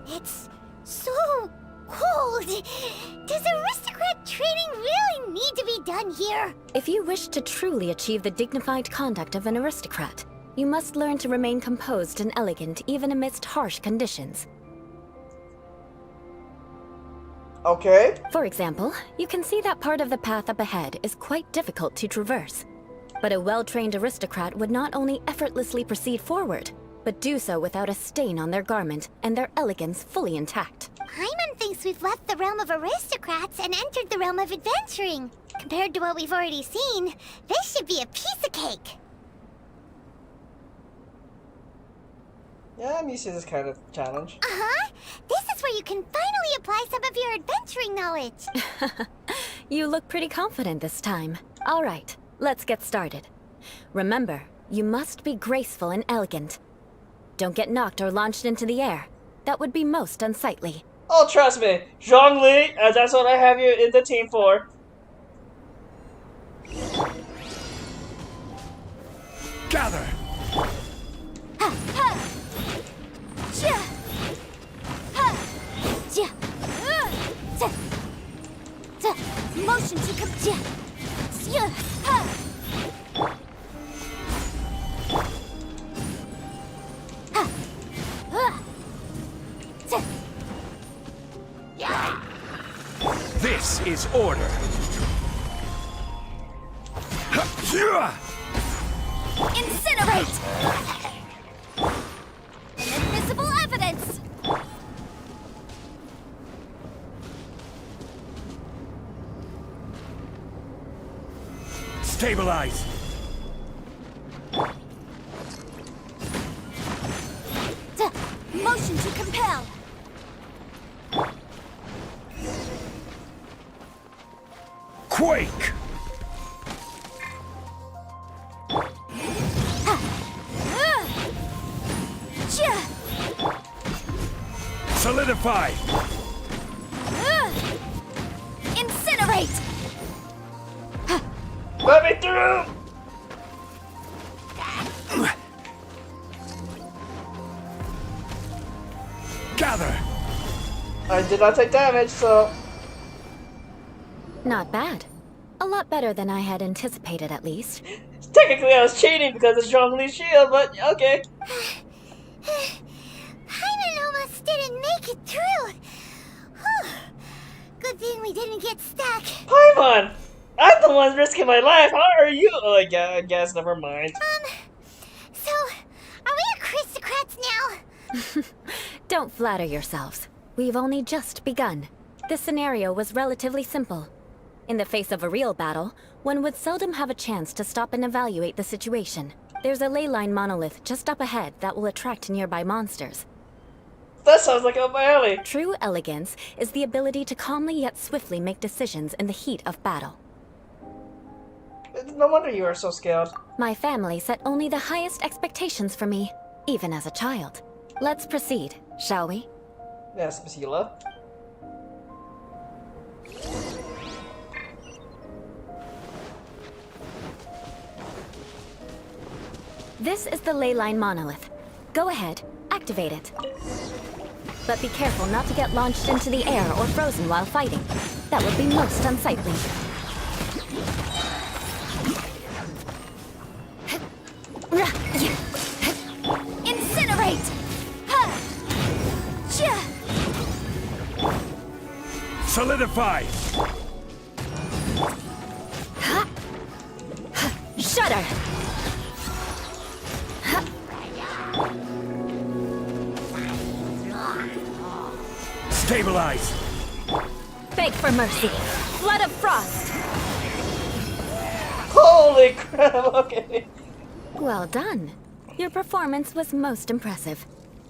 It's so cold. Does aristocrat training really need to be done here? If you wish to truly achieve the dignified conduct of an aristocrat, you must learn to remain composed and elegant even amidst harsh conditions. Okay. For example, you can see that part of the path up ahead is quite difficult to traverse. But a well-trained aristocrat would not only effortlessly proceed forward, but do so without a stain on their garment and their elegance fully intact. Paimon thinks we've left the realm of aristocrats and entered the realm of adventuring. Compared to what we've already seen, this should be a piece of cake. Yeah, I'm used to this kind of challenge. Uh-huh. This is where you can finally apply some of your adventuring knowledge. You look pretty confident this time. All right, let's get started. Remember, you must be graceful and elegant. Don't get knocked or launched into the air. That would be most unsightly. Oh, trust me, Zhongli, that's what I have you in the team for. Gather! Motion to come. This is order! Incinerate! Inadmissible evidence! Stabilize! Motion to compel! Quake! Solidify! Incinerate! Let me through! Gather! I did not take damage, so... Not bad. A lot better than I had anticipated, at least. Technically I was cheating because of Zhongli's shield, but okay. true. Whew. Good thing we didn't get stuck. Paimon! I'm the one risking my life. How are you? Oh, I guess never mind. So, are we aristocrats now? Don't flatter yourselves. We've only just begun. This scenario was relatively simple. In the face of a real battle, one would seldom have a chance to stop and evaluate the situation. There's a Leyline Monolith just up ahead that will attract nearby monsters. That sounds like up my alley. True elegance is the ability to calmly yet swiftly make decisions in the heat of battle. No wonder you are so scared. My family set only the highest expectations for me, even as a child. Let's proceed, shall we? Yes, Miss Eula. This is the Leyline Monolith. Go ahead, activate it. But be careful not to get launched into the air or frozen while fighting. That would be most unsightly. Incinerate! Solidify! Shudder! Stabilize! Beg for mercy. Flood of frost! Holy crap, okay. Well done. Your performance was most impressive.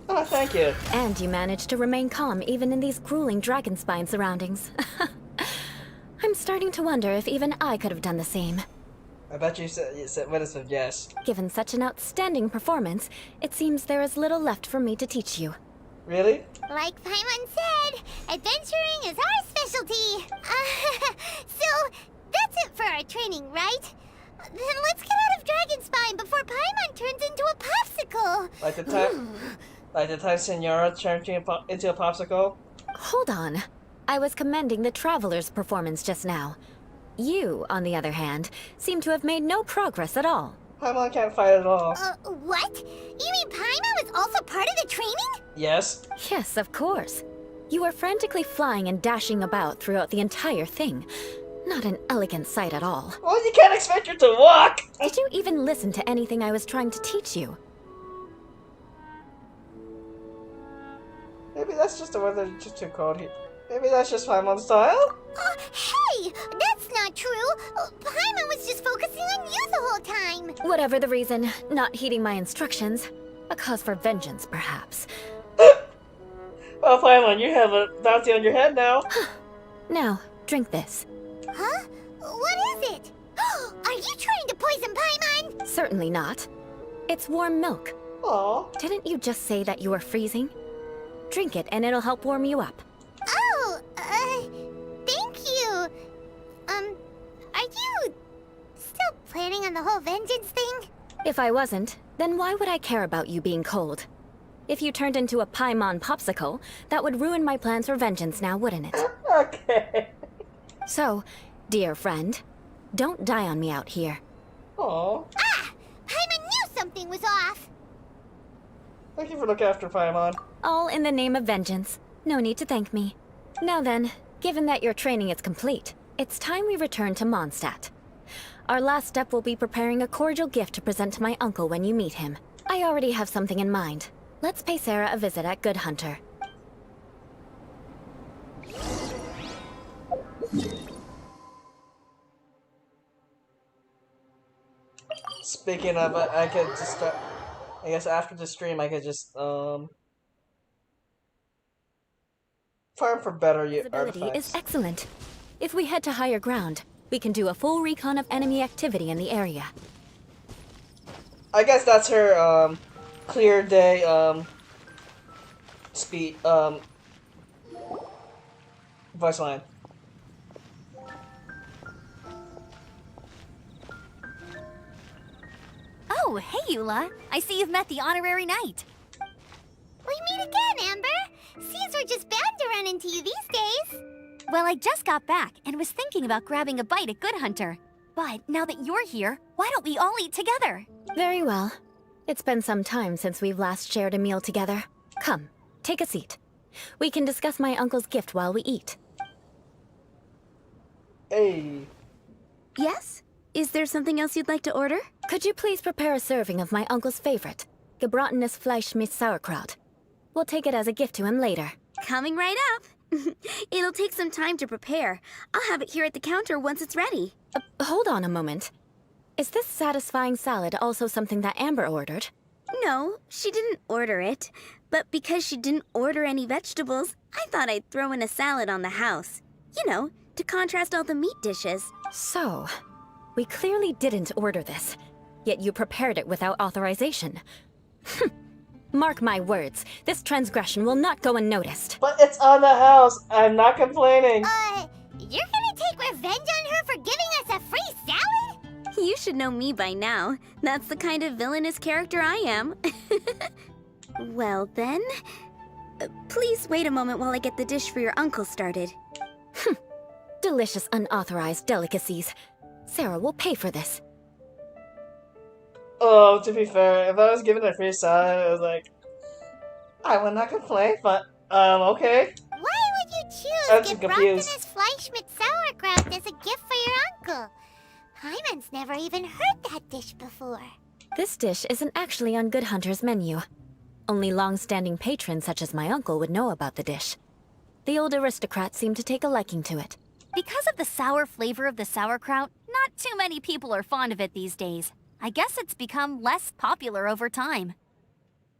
Oh, thank you. And you managed to remain calm even in these grueling dragon spine surroundings. I'm starting to wonder if even I could have done the same. I bet you said what is it? Yes. Given such an outstanding performance, it seems there is little left for me to teach you. Really? Like Paimon said, adventuring is our specialty. So, that's it for our training, right? Then let's get out of Dragonspine before Paimon turns into a popsicle. Like the time Senora turned into a popsicle? Hold on. I was commending the Traveler's performance just now. You, on the other hand, seem to have made no progress at all. Paimon can't fight at all. What? You mean Paimon was also part of the training? Yes. Yes, of course. You were frantically flying and dashing about throughout the entire thing. Not an elegant sight at all. Well, you can't expect her to walk! Did you even listen to anything I was trying to teach you? Maybe that's just the weather just too cold here. Maybe that's just Paimon's style? Hey! That's not true! Paimon was just focusing on you the whole time! Whatever the reason, not heeding my instructions. A cause for vengeance, perhaps. Well, Paimon, you have a bounty on your head now. Now, drink this. Huh? What is it? Are you trying to poison Paimon? Certainly not. It's warm milk. Aww. Didn't you just say that you were freezing? Drink it and it'll help warm you up. Oh, thank you. Are you still planning on the whole vengeance thing? If I wasn't, then why would I care about you being cold? If you turned into a Paimon popsicle, that would ruin my plans for vengeance now, wouldn't it? Okay. So, dear friend, don't die on me out here. Aww. Paimon knew something was off. Thank you for looking after Paimon. All in the name of vengeance. No need to thank me. Now then, given that your training is complete, it's time we return to Mondstadt. Our last step will be preparing a cordial gift to present to my uncle when you meet him. I already have something in mind. Let's pay Sarah a visit at Good Hunter. Speaking of, I could just, I guess after the stream, I could just, farm for better Visibility artifacts. is excellent. If we head to higher ground, we can do a full recon of enemy activity in the area. I guess that's her, clear day, voice line. Oh, hey, Eula. I see you've met the Honorary Knight. We meet again, Amber. Seems we're just bound to run into you these days. Well, I just got back and was thinking about grabbing a bite at Good Hunter. But now that you're here, why don't we all eat together? Very well. It's been some time since we've last shared a meal together. Come, take a seat. We can discuss my uncle's gift while we eat. Hey. Yes? Is there something else you'd like to order? Could you please prepare a serving of my uncle's favorite, gebratenes Fleisch mit Sauerkraut? We'll take it as a gift to him later. Coming right up. It'll take some time to prepare. I'll have it here at the counter once it's ready. Hold on a moment. Is this satisfying salad also something that Amber ordered? No, she didn't order it. But because she didn't order any vegetables, I thought I'd throw in a salad on the house. You know, to contrast all the meat dishes. So, we clearly didn't order this, yet you prepared it without authorization. Mark my words, this transgression will not go unnoticed. But it's on the house. I'm not complaining. You're gonna take revenge on her for giving us a free salad? You should know me by now. That's the kind of villainous character I am. Well then, please wait a moment while I get the dish for your uncle started. Delicious unauthorized delicacies. Sarah will pay for this. Oh, to be fair, if I was given a free salad, I was like, I would not complain, but, okay. Why would you I'm choose confused. gebratenes Fleisch mit Sauerkraut as a gift for your uncle? Hyman's never even heard that dish before. This dish isn't actually on Good Hunter's menu. Only long-standing patrons such as my uncle would know about the dish. The old aristocrat seemed to take a liking to it. Because of the sour flavor of the sauerkraut, not too many people are fond of it these days. I guess it's become less popular over time.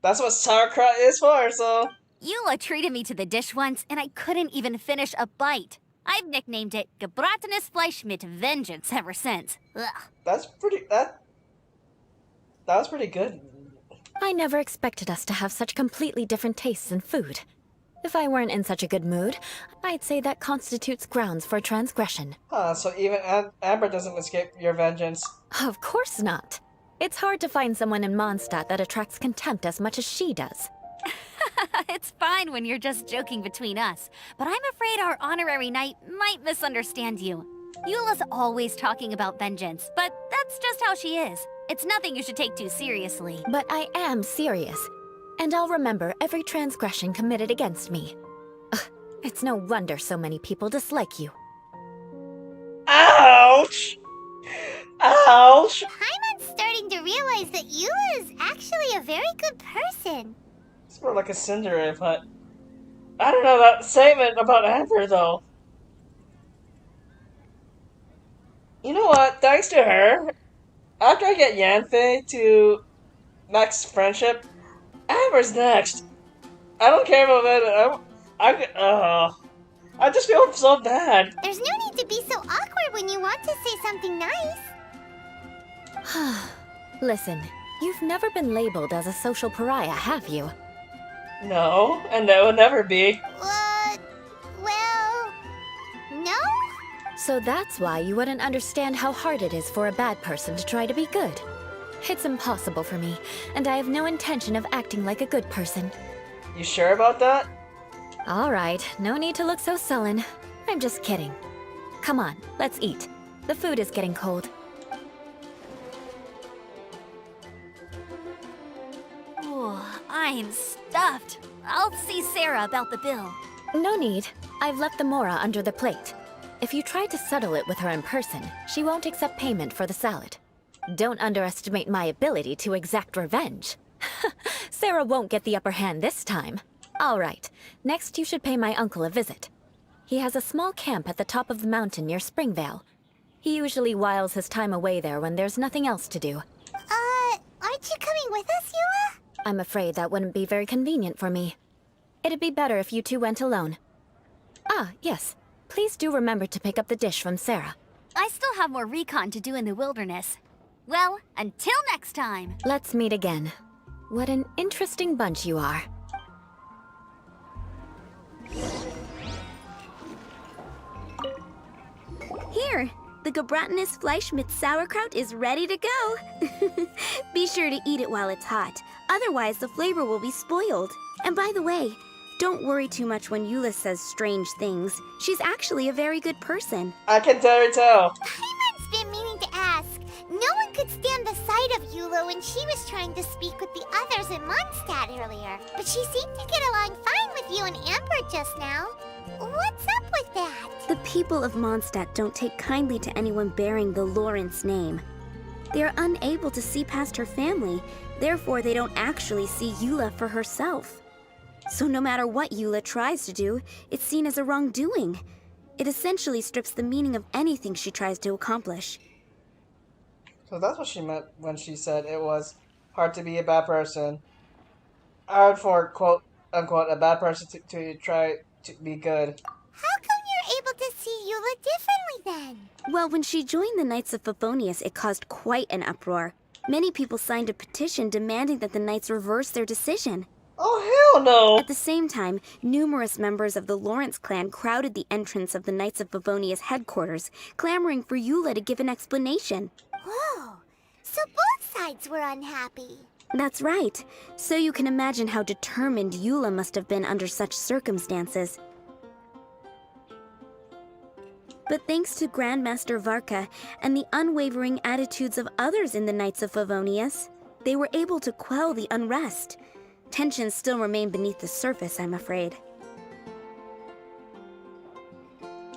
That's what sauerkraut is for, so... Eula treated me to the dish once, and I couldn't even finish a bite. I've nicknamed it gebratenes Fleisch mit Vengeance ever since. Ugh. That's pretty... That was pretty good. I never expected us to have such completely different tastes in food. If I weren't in such a good mood, I'd say that constitutes grounds for transgression. Huh, so even Amber doesn't escape your vengeance. Of course not. It's hard to find someone in Mondstadt that attracts contempt as much as she does. It's fine when you're just joking between us, but I'm afraid our honorary knight might misunderstand you. Eula's always talking about vengeance, but that's just how she is. It's nothing you should take too seriously. But I am serious, and I'll remember every transgression committed against me. Ugh, it's no wonder so many people dislike you. Ouch! Ouch! Hyman's starting to realize that Eula is actually a very good person. It's more like a Cinderella, but... I don't know that statement about Amber, though. You know what? Thanks to her, after I get Yanfei to max friendship, Amber's next. I don't care about it. I just feel so bad. There's no need to be so awkward when you want to say something nice. Listen, you've never been labeled as a social pariah, have you? No, and that will never be. Well, no? So that's why you wouldn't understand how hard it is for a bad person to try to be good. It's impossible for me, and I have no intention of acting like a good person. You sure about that? Alright, no need to look so sullen. I'm just kidding. Come on, let's eat. The food is getting cold. Ooh, I'm stuffed. I'll see Sarah about the bill. No need. I've left the mora under the plate. If you try to settle it with her in person, she won't accept payment for the salad. Don't underestimate my ability to exact revenge. Sarah won't get the upper hand this time. All right, next you should pay my uncle a visit. He has a small camp at the top of the mountain near Springvale. He usually whiles his time away there when there's nothing else to do. Aren't you coming with us, Eula? I'm afraid that wouldn't be very convenient for me. It'd be better if you two went alone. Ah, yes. Please do remember to pick up the dish from Sarah. I still have more recon to do in the wilderness. Well, until next time. Let's meet again. What an interesting bunch you are. Here, the gebratenes Fleisch mit Sauerkraut is ready to go. Be sure to eat it while it's hot, otherwise the flavor will be spoiled. And by the way, don't worry too much when Eula says strange things. She's actually a very good person. I can tell. Hyman's been meaning to ask. No one could could stand the sight of Eula when she was trying to speak with the others in Mondstadt earlier. But she seemed to get along fine with you and Amber just now. What's up with that? The people of Mondstadt don't take kindly to anyone bearing the Lawrence name. They are unable to see past her family, therefore they don't actually see Eula for herself. So no matter what Eula tries to do, it's seen as a wrongdoing. It essentially strips the meaning of anything she tries to accomplish. So that's what she meant when she said it was hard to be a bad person. Hard for, quote, unquote, a bad person to try to be good. How come you're able to see Eula differently then? Well, when she joined the Knights of Evonius, it caused quite an uproar. Many people signed a petition demanding that the Knights reverse their decision. Oh, hell no! At the same time, numerous members of the Lawrence clan crowded the entrance of the Knights of Evonius headquarters, clamoring for Eula to give an explanation. Whoa, so both sides were unhappy. That's right. So you can imagine how determined Eula must have been under such circumstances. But thanks to Grandmaster Varka and the unwavering attitudes of others in the Knights of Evonius, they were able to quell the unrest. Tensions still remain beneath the surface, I'm afraid.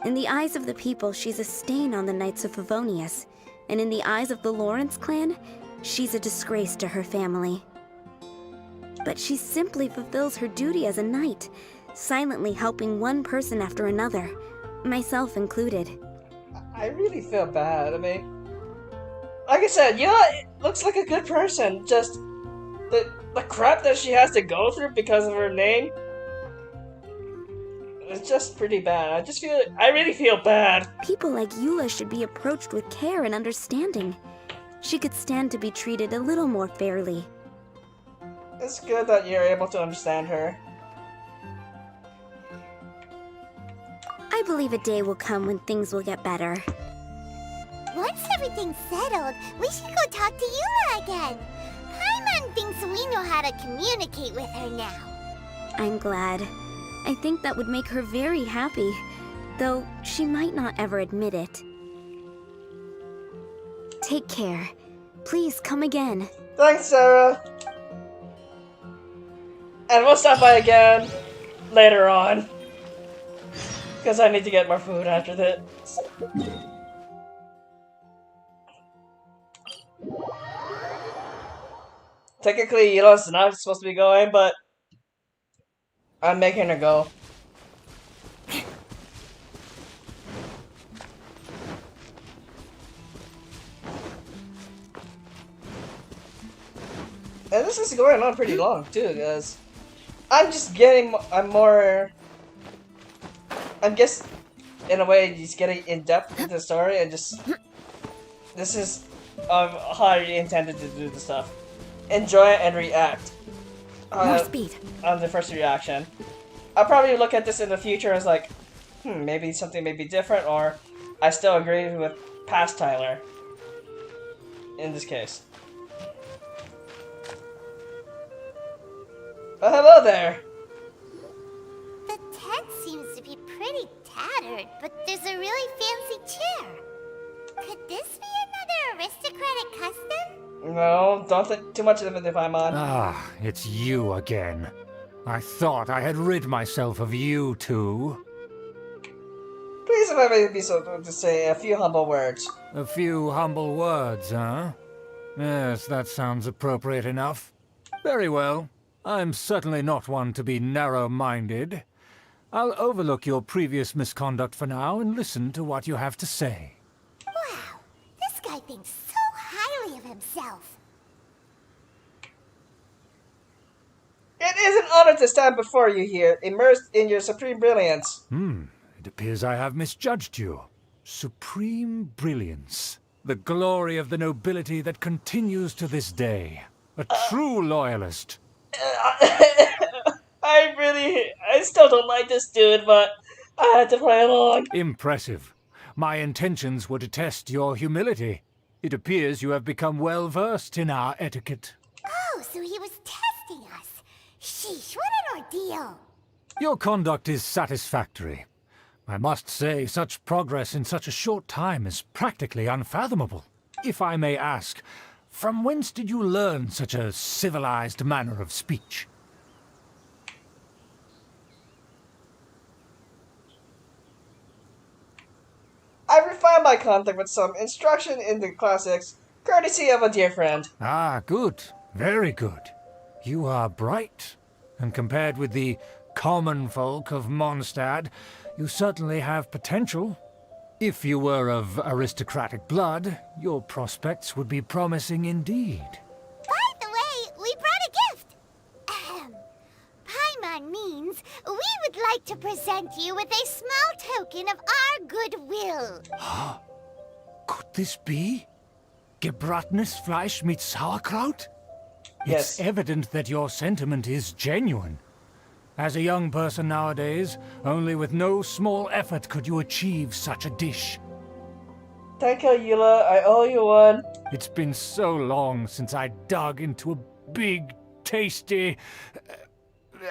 In the eyes of the people, she's a stain on the Knights of Evonius, and in the eyes of the Lawrence clan, she's a disgrace to her family. But she simply fulfills her duty as a knight, silently helping one person after another, myself included. I really feel bad. I mean, like I said, it looks like a good person. Just the crap that she has to go through because of her name. It's just pretty bad. I really feel bad. People like Eula should be approached with care and understanding. She could stand to be treated a little more fairly. It's good that you're able to understand her. I believe a day will come when things will get better. Once everything's settled, we should go talk to Eula again. Paimon thinks we know how to communicate with her now. I'm glad. I think that would make her very happy, though she might not ever admit it. Take care. Please come again. Thanks, Sarah. And we'll stop by again later on. Because I need to get more food after this. Technically, Eula's not supposed to be going, but I'm making her go. And this is going on pretty long too, because I'm just in a way just getting in depth into the story, and just this is how I intended to do the stuff. Enjoy it and react. More speed. On the first reaction. I'll probably look at this in the future as like, maybe something may be different, or I still agree with past Tyler. In this case. Oh, hello there! The tent seems to be pretty tattered, but there's a really fancy chair. Could this be another aristocratic custom? No, don't think too much of it if I'm on. Ah, it's you again. I thought I had rid myself of you two. Please, if I may be so to say a few humble words. A few humble words, huh? Yes, that sounds appropriate enough. Very well. I'm certainly not one to be narrow-minded. I'll overlook your previous misconduct for now and listen to what you have to say. Wow, this guy thinks so highly of himself. It is an honor to stand before you here, immersed in your supreme brilliance. It appears I have misjudged you. Supreme brilliance. The glory of the nobility that continues to this day. A true loyalist. I still don't like this dude, but I had to play along. Impressive. My intentions were to test your humility. It appears you have become well versed in our etiquette. Oh, so he was testing us. Sheesh, what an ordeal. Your conduct is satisfactory. I must say, such progress in such a short time is practically unfathomable. if I may ask, from whence did you learn such a civilized manner of speech? I refined my contact with some instruction in the classics, courtesy of a dear friend. Ah, good. Very good. You are bright, and compared with the common folk of Mondstadt, you certainly have potential. If you were of aristocratic blood, your prospects would be promising indeed. By the way, we brought a gift. Paimon means we would like to present you with a small token of our goodwill. Could this be? Gebratenes Fleisch mit Sauerkraut? Yes. It's evident that your sentiment is genuine. As a young person nowadays, only with no small effort could you achieve such a dish. Thank you, Eula. I owe you one. It's been so long since I dug into a big, tasty...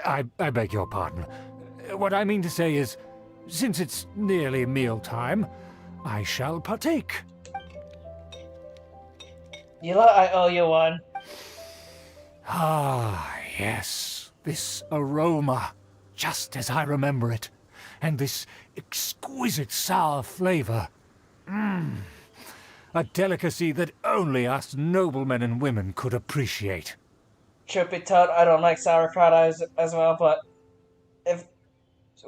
I beg your pardon. What I mean to say is, since it's nearly mealtime, I shall partake. Eula, I owe you one. Ah, yes. This aroma, just as I remember it. And this exquisite sour flavor. A delicacy that only us noblemen and women could appreciate. Truth be told, I don't like sauerkraut as well, but if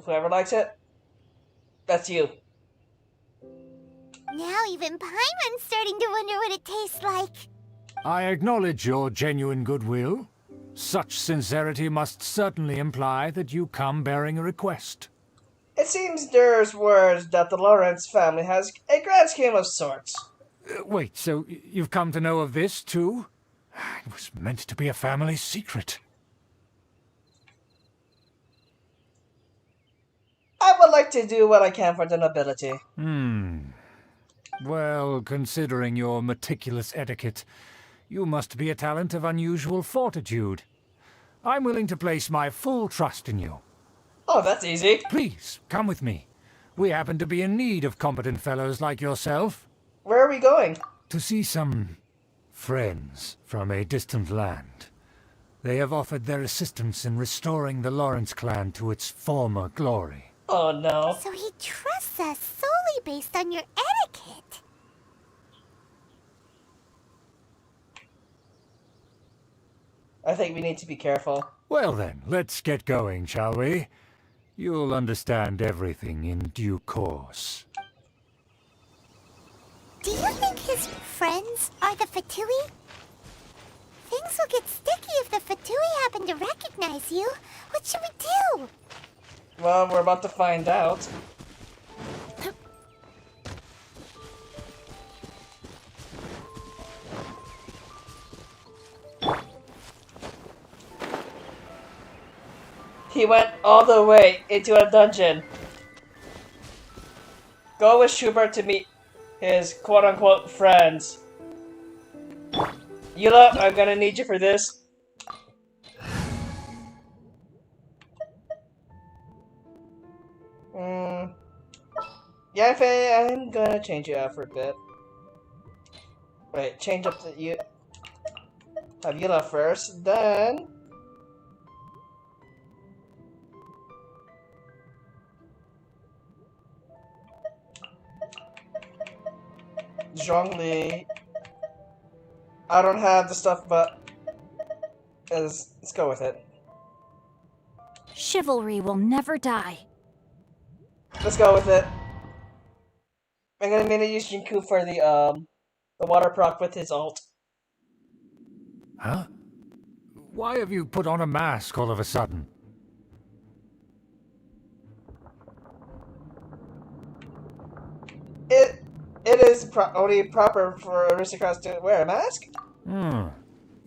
whoever likes it, that's you. Now even Paimon's starting to wonder what it tastes like. I acknowledge your genuine goodwill. Such sincerity must certainly imply that you come bearing a request. It seems there's word that the Lawrence family has a grand scheme of sorts. Wait, so you've come to know of this, too? It was meant to be a family secret. I would like to do what I can for the nobility. Well, considering your meticulous etiquette, you must be a talent of unusual fortitude. I'm willing to place my full trust in you. Oh, that's easy. Please, come with me. We happen to be in need of competent fellows like yourself. Where are we going? To see some friends from a distant land. They have offered their assistance in restoring the Lawrence clan to its former glory. Oh no. So he trusts us solely based on your etiquette. I think we need to be careful. Well then, let's get going, shall we? You'll understand everything in due course. Do you think his friends are the Fatui? Things will get sticky if the Fatui happen to recognize you. What should we do? Well, we're about to find out. He went all the way into a dungeon. Go with Schubert to meet his quote-unquote friends. Eula, I'm gonna need you for this. Yeah, Faye, I'm gonna change you out for a bit. Wait, change up the you. Have Eula first, then. Zhongli. I don't have the stuff, but let's go with it. Chivalry will never die. Let's go with it. I'm gonna mainly use Jinku for the water proc with his ult. Huh? Why have you put on a mask all of a sudden? It is only proper for aristocrats to wear a mask?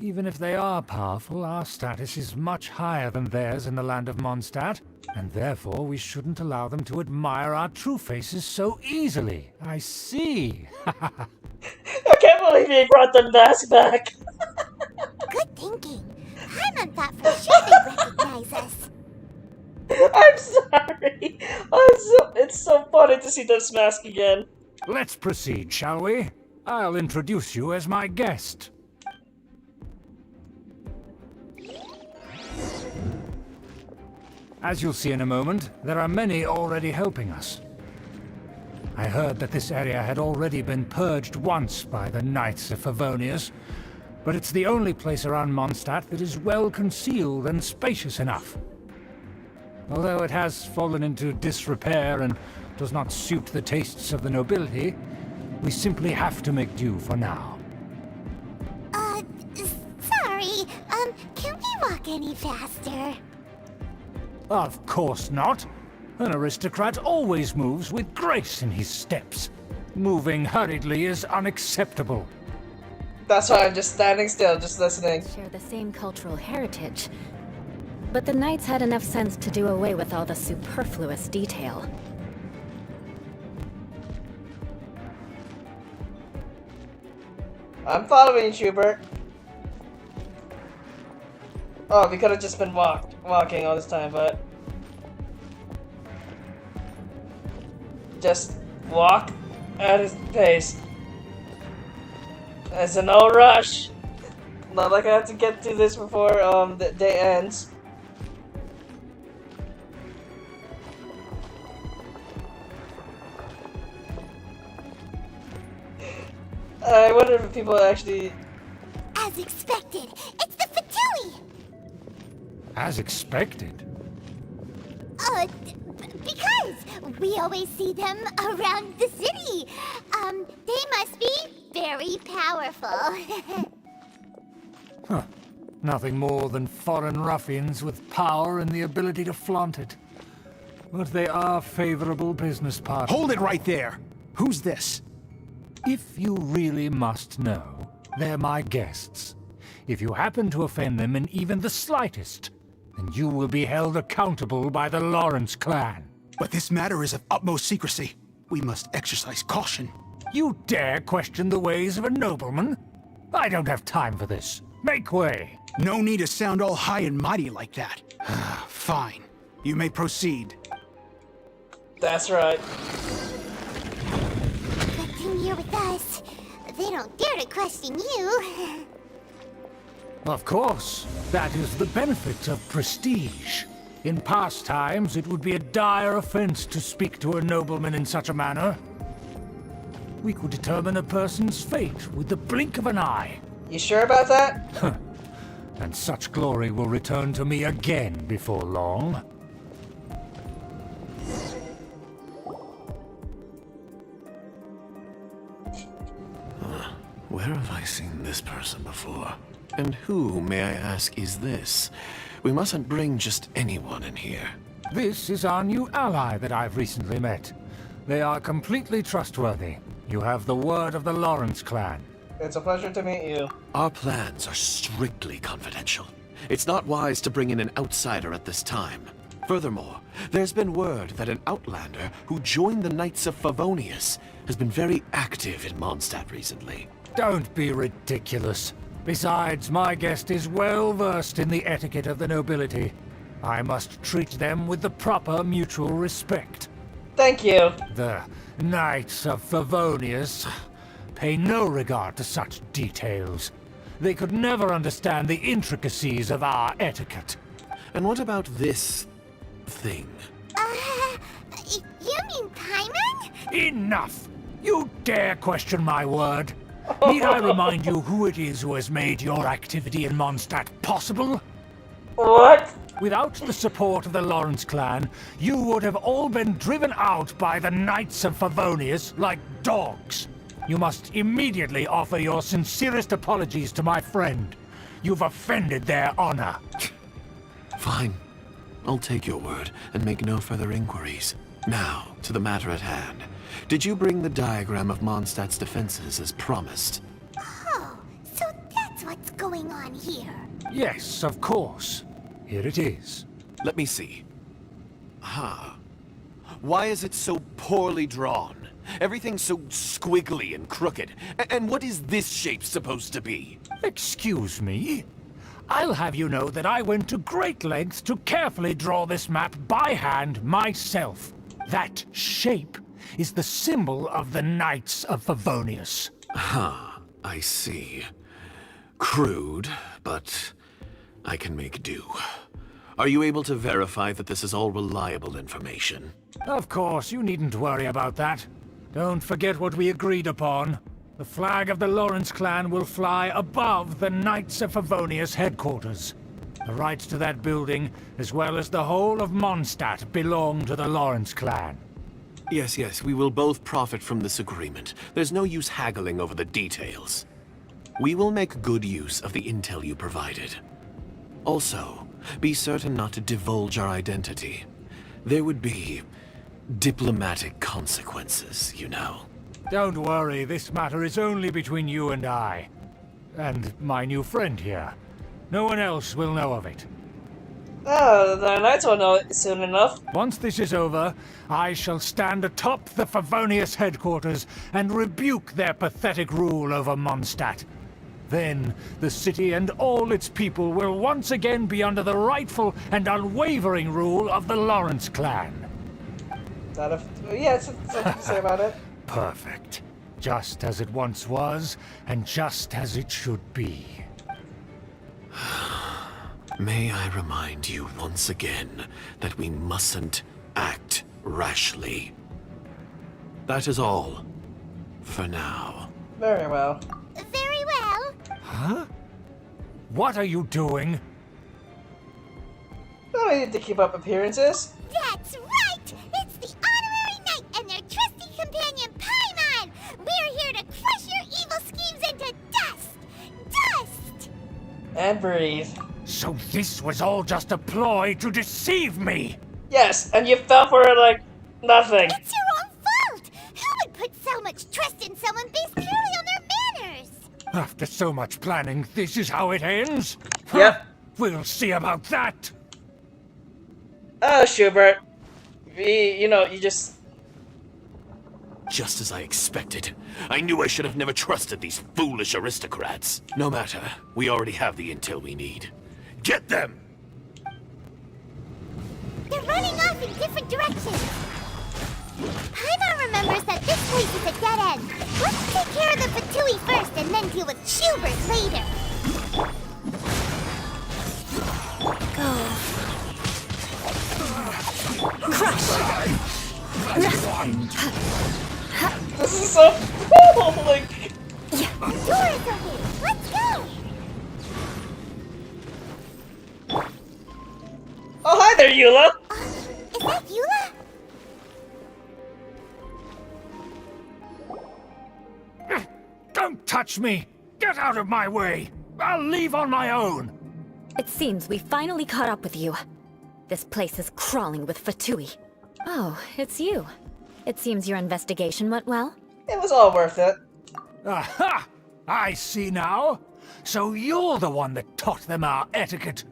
Even if they are powerful, our status is much higher than theirs in the land of Mondstadt, and therefore we shouldn't allow them to admire our true faces so easily. I see. I can't believe he brought the mask back. Good thinking. Paimon thought for sure they'd recognize us. I'm sorry. It's so funny to see this mask again. Let's proceed, shall we? I'll introduce you as my guest. As you'll see in a moment, there are many already helping us. I heard that this area had already been purged once by the Knights of Evonius, but it's the only place around Mondstadt that is well concealed and spacious enough. Although it has fallen into disrepair and does not suit the tastes of the nobility, we simply have to make do for now. Sorry, can we walk any faster? Of course not. An aristocrat always moves with grace in his steps. Moving hurriedly is unacceptable. That's why I'm just standing still, just listening. Share the same cultural heritage, but the Knights had enough sense to do away with all the superfluous detail. I'm following you, Schubert. Oh, we could have just been walking all this time, but just walk at his pace. It's a no rush. Not like I have to get to this before the day ends. I wonder if people actually. As expected, it's the Fatui! As expected. Because we always see them around the city. They must be very powerful. Huh. Nothing more than foreign ruffians with power and the ability to flaunt it. But they are favorable business partners. Hold it right there! Who's this? If you really must know, they're my guests. If you happen to offend them in even the slightest, then you will be held accountable by the Lawrence clan. But this matter is of utmost secrecy. We must exercise caution. You dare question the ways of a nobleman? I don't have time for this. Make way. No need to sound all high and mighty like that. Fine. You may proceed. That's right. Good thing you're with us. They don't dare to question you. Of course. That is the benefit of prestige. In past times, it would be a dire offense to speak to a nobleman in such a manner. We could determine a person's fate with the blink of an eye. You sure about that? And such glory will return to me again before long. Where have I seen this person before? And who, may I ask, is this? We mustn't bring just anyone in here. This is our new ally that I've recently met. They are completely trustworthy. You have the word of the Lawrence clan. It's a pleasure to meet you. Our plans are strictly confidential. It's not wise to bring in an outsider at this time. Furthermore, there's been word that an outlander who joined the Knights of Evonius has been very active in Mondstadt recently. Don't be ridiculous. Besides, my guest is well versed in the etiquette of the nobility. I must treat them with the proper mutual respect. Thank you. The Knights of Evonius pay no regard to such details. They could never understand the intricacies of our etiquette. And what about this thing? You mean Paimon? Enough! You dare question my word? Need I remind you who it is who has made your activity in Mondstadt possible? What? Without the support of the Lawrence clan, you would have all been driven out by the Knights of Evonius like dogs. You must immediately offer your sincerest apologies to my friend. You've offended their honor. Fine. I'll take your word and make no further inquiries. Now, to the matter at hand. Did you bring the diagram of Mondstadt's defenses as promised? Oh, so that's what's going on here. Yes, of course. Here it is. Let me see. Why is it so poorly drawn? Everything's so squiggly and crooked. And what is this shape supposed to be? Excuse me? I'll have you know that I went to great lengths to carefully draw this map by hand myself. That shape is the symbol of the Knights of Evonius. Ah, I see. Crude, but I can make do. Are you able to verify that this is all reliable information? Of course, you needn't worry about that. Don't forget what we agreed upon. The flag of the Lawrence clan will fly above the Knights of Evonius headquarters. The rights to that building, as well as the whole of Mondstadt, belong to the Lawrence clan. Yes, we will both profit from this agreement. There's no use haggling over the details. We will make good use of the intel you provided. Also, be certain not to divulge our identity. There would be diplomatic consequences, you know. Don't worry, this matter is only between you and I. And my new friend here. No one else will know of it. Oh, the Knights will know it soon enough. Once this is over, I shall stand atop the Evonius headquarters and rebuke their pathetic rule over Mondstadt. Then, the city and all its people will once again be under the rightful and unwavering rule of the Lawrence clan. Yeah, it's something to say about it. Perfect. Just as it once was, and just as it should be. May I remind you once again that we mustn't act rashly. That is all. For now. Very well. Very well. Huh? What are you doing? No need to keep up appearances. That's right! It's the Honorary Knight and their trusty companion, Paimon! We're here to crush your evil schemes into dust! Dust! And breathe. So this was all just a ploy to deceive me! Yes, and you fell for it like nothing. It's your own fault! Who would put so much trust in someone based purely on their manners? After so much planning, this is how it ends? Yep. We'll see about that! Oh, Schubert. You just... Just as I expected. I knew I should have never trusted these foolish aristocrats. No matter, we already have the intel we need. Get them! They're running off in different directions. Paimon remembers that this place is a dead end. Let's take care of the Fatui first and then deal with Schubert later. Go. Crush! This is so cool! Like... The door is open! Let's go! Oh, hi there, Eula! Is that Eula? Don't touch me! Get out of my way! I'll leave on my own! It seems we finally caught up with you. This place is crawling with Fatui. Oh, it's you. It seems your investigation went well. It was all worth it. Aha! I see now! So you're the one that taught them our etiquette!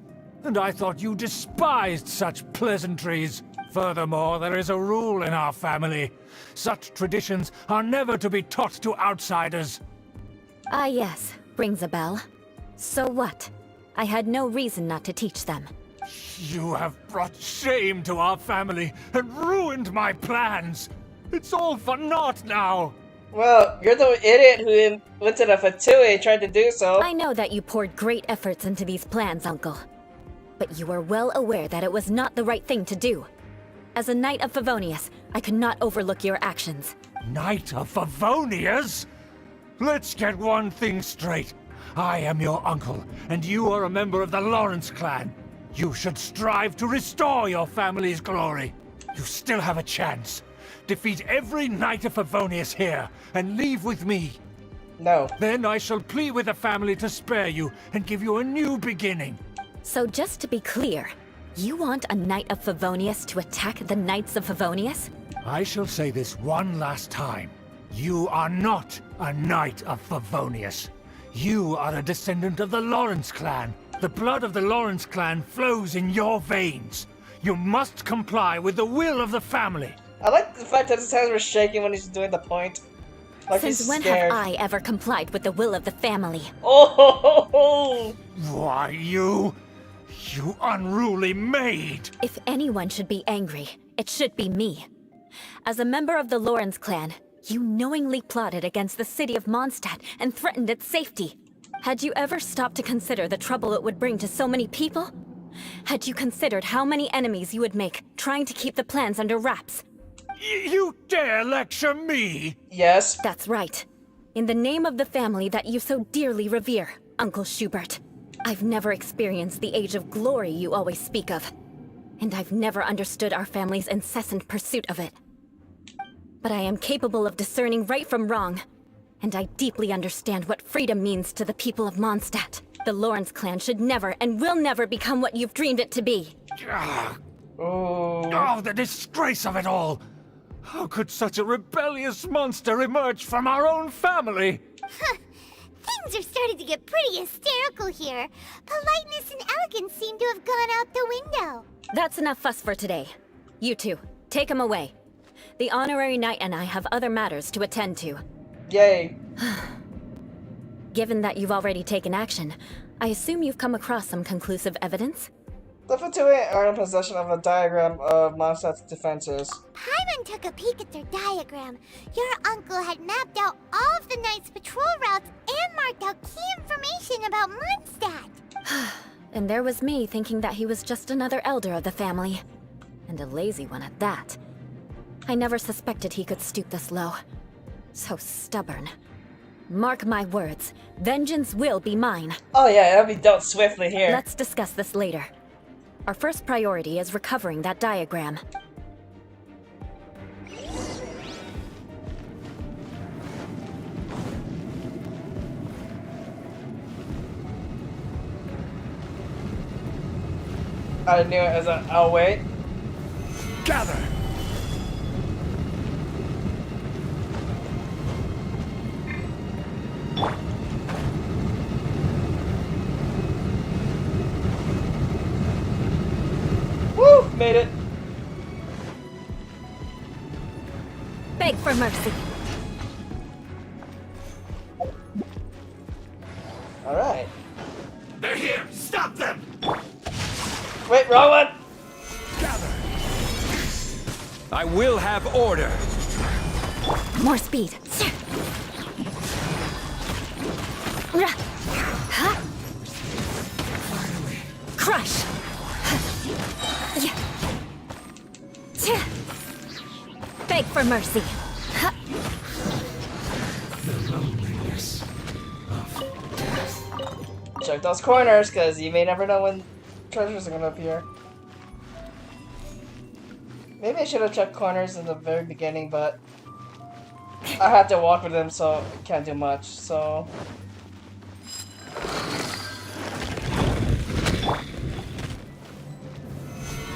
And I thought you despised such pleasantries. Furthermore, there is a rule in our family. Such traditions are never to be taught to outsiders. Ah yes, rings a bell. So what? I had no reason not to teach them. You have brought shame to our family and ruined my plans. It's all for naught now. Well, you're the idiot who went to the Fatui and tried to do so. I know that you poured great efforts into these plans, Uncle. But you are well aware that it was not the right thing to do. As a Knight of Evonius, I could not overlook your actions. Knight of Evonius? Let's get one thing straight. I am your uncle, and you are a member of the Lawrence clan. You should strive to restore your family's glory. You still have a chance. Defeat every Knight of Evonius here, and leave with me. No. Then I shall plead with the family to spare you, and give you a new beginning. So just to be clear, you want a Knight of Evonius to attack the Knights of Evonius? I shall say this one last time. You are not a Knight of Evonius. You are a descendant of the Lawrence clan. The blood of the Lawrence clan flows in your veins. You must comply with the will of the family. I like the fact that his hands were shaking when he's doing the point. Like Since he's when scared. have I ever complied with the will of the family? Oh! Why, you unruly maid! If anyone should be angry, it should be me. As a member of the Lawrence clan, You knowingly plotted against the city of Mondstadt and threatened its safety. Had you ever stopped to consider the trouble it would bring to so many people? Had you considered how many enemies you would make trying to keep the plans under wraps? You dare lecture me? Yes. That's right. In the name of the family that you so dearly revere, Uncle Schubert. I've never experienced the age of glory you always speak of. And I've never understood our family's incessant pursuit of it. But I am capable of discerning right from wrong. And I deeply understand what freedom means to the people of Mondstadt. The Lawrence clan should never and will never become what you've dreamed it to be. Oh, the disgrace of it all! How could such a rebellious monster emerge from our own family? Things are starting to get pretty hysterical here. Politeness and elegance seem to have gone out the window. That's enough fuss for today. You two, take him away. The Honorary Knight and I have other matters to attend to. Yay. Given that you've already taken action, I assume you've come across some conclusive evidence? The Fatui are in possession of a diagram of Mondstadt's defenses. Paimon took a peek at their diagram. Your uncle had mapped out all of the Knight's patrol routes and marked out key information about Mondstadt. And there was me thinking that he was just another elder of the family. And a lazy one at that. I never suspected he could stoop this low. So stubborn. Mark my words, vengeance will be mine. Oh yeah, it'll be dealt swiftly here. Let's discuss this later. Our first priority is recovering that diagram. I knew it as a. Oh, wait. Gather! Woo! Made it. Beg for mercy. Alright. They're here! Stop them! Wait, wrong one! Gather! I will have order! More speed. Crush! Beg for mercy. Check those corners, because you may never know when treasures are going to appear. Maybe I should have checked corners in the very beginning, but I had to walk with them, so I can't do much, so...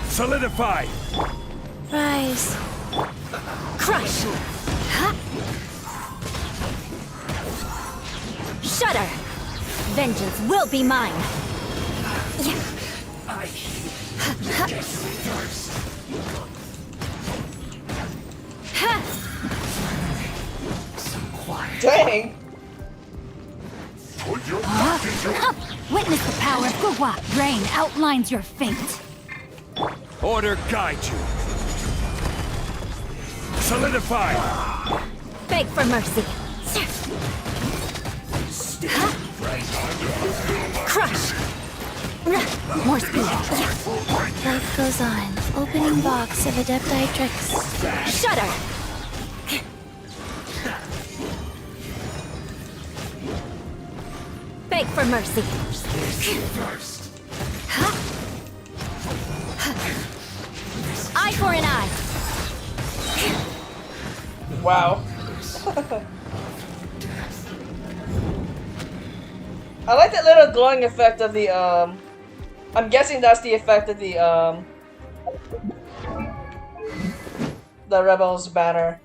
Solidify! Rise. Crush! Shudder! Vengeance will be mine! Dang! Witness the power of Gugwa. Rain outlines your fate. Order guide you! Solidify! Beg for mercy. Crush! More speed. Life goes on. Opening box of Adepti tricks. Shudder! Beg for mercy. Eye for an eye. Wow. I like that little glowing effect of the, I'm guessing that's the effect of the Rebels banner.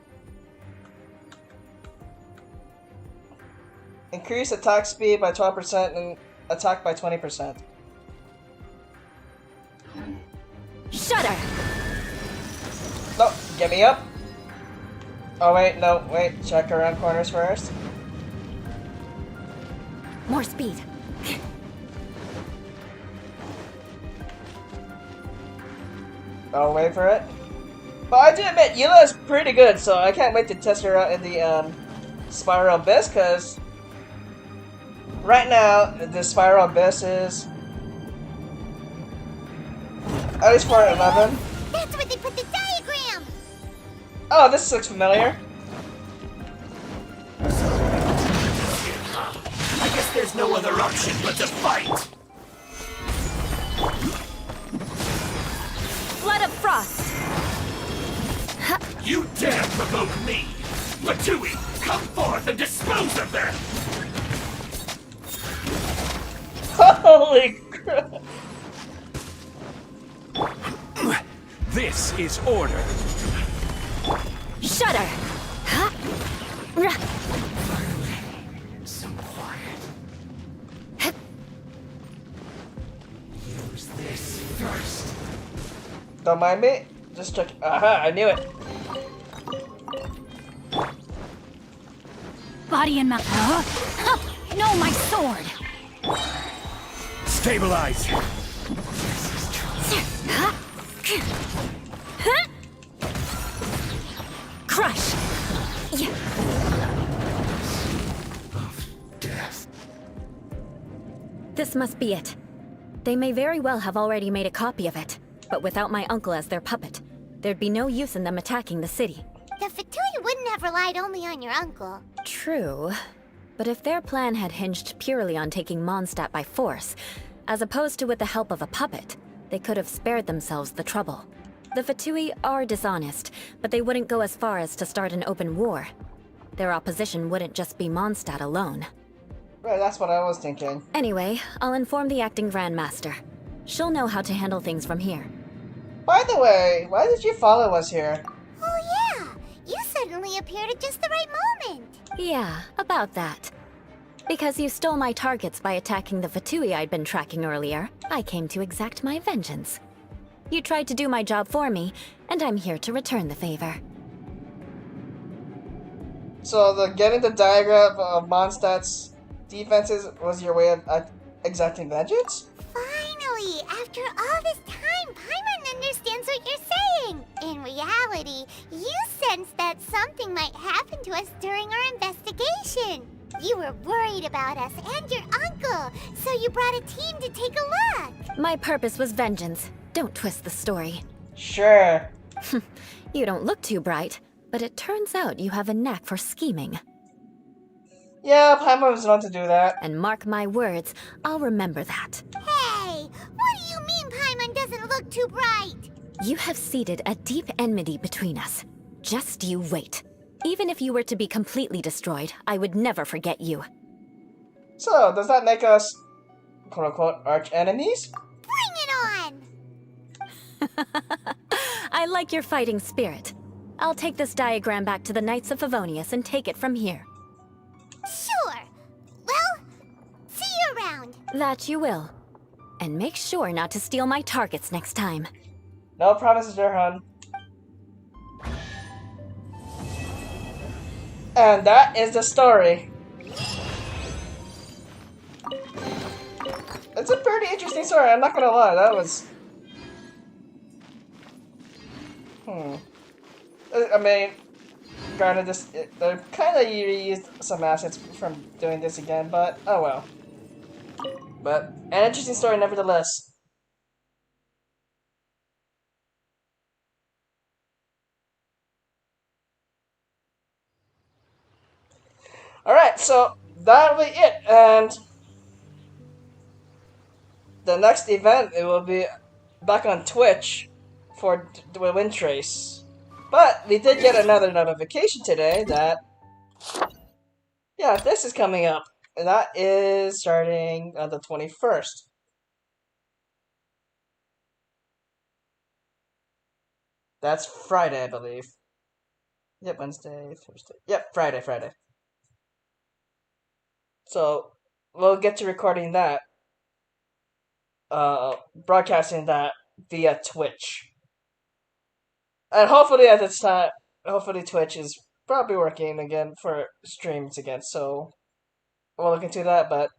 Increase attack speed by 12% and attack by 20%. Shudder! No, get me up. Oh wait, no, wait, check around corners first. More speed. Oh, wait for it. But I do admit, Eula is pretty good, so I can't wait to test her out in the Spiral Abyss, because right now, the Spiral Abyss is at least for 11. That's where they put the diagram! Oh, this looks familiar. I guess there's no other option but to fight! Blood of Frost! You dare provoke me! Matui, come forth and dispose of them! Holy crap! This is order. Shudder! Huh? So quiet. Use this first. Don't mind me. Just check. Aha! I knew it. Body and mouth. Huh? No, my sword. Stabilize. Crush! Yeah. Death. This must be it. They may very well have already made a copy of it, but without my uncle as their puppet, there'd be no use in them attacking the city. The Fatui wouldn't have relied only on your uncle. True. But if their plan had hinged purely on taking Mondstadt by force, as opposed to with the help of a puppet, they could have spared themselves the trouble. The Fatui are dishonest, but they wouldn't go as far as to start an open war. Their opposition wouldn't just be Mondstadt alone. Right, that's what I was thinking. Anyway, I'll inform the acting Grandmaster. She'll know how to handle things from here. By the way, why did you follow us here? Oh yeah! You suddenly appeared at just the right moment! Yeah, about that. Because you stole my targets by attacking the Fatui I'd been tracking earlier, I came to exact my vengeance. You tried to do my job for me, and I'm here to return the favor. So getting the diagram of Mondstadt's defenses was your way of exacting vengeance? Finally! After all this time, Paimon understands what you're saying! In reality, you sensed that something might happen to us during our investigation. You were worried about us and your uncle, so you brought a team to take a look. My purpose was vengeance. Don't twist the story. Sure. You don't look too bright, but it turns out you have a knack for scheming. Yeah, Paimon was known to do that. And mark my words, I'll remember that. Hey! What do you mean Paimon doesn't look too bright? You have seeded a deep enmity between us. Just you wait. Even if you were to be completely destroyed, I would never forget you. So, does that make us, quote-unquote, arch enemies? Bring it on! I like your fighting spirit. I'll take this diagram back to the Knights of Evonius and take it from here. Sure. Well, see you around. That you will. And make sure not to steal my targets next time. No promises there, hon. And that is the story. It's a pretty interesting story, I'm not gonna lie, that was... I mean, granted, they're kind of reused some assets from doing this again, but oh well. But an interesting story nevertheless. Alright, so that'll be it, and the next event, it will be back on Twitch for the Windtrace. But we did get another notification today that, yeah, this is coming up, and that is starting on the 21st. That's Friday, I believe. Yep, Wednesday, Thursday. Yep, Friday. So, we'll get to recording that, broadcasting that via Twitch. And hopefully at this time, hopefully Twitch is probably working again for streams again, so we'll look into that, but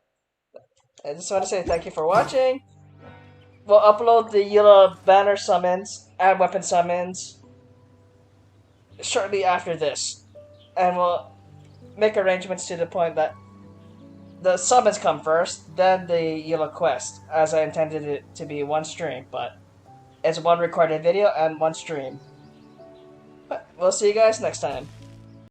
I just want to say thank you for watching. We'll upload the Eula banner summons and weapon summons shortly after this. And we'll make arrangements to the point that the summons come first, then the Eula quest, as I intended it to be one stream, but it's one recorded video and one stream. But we'll see you guys next time.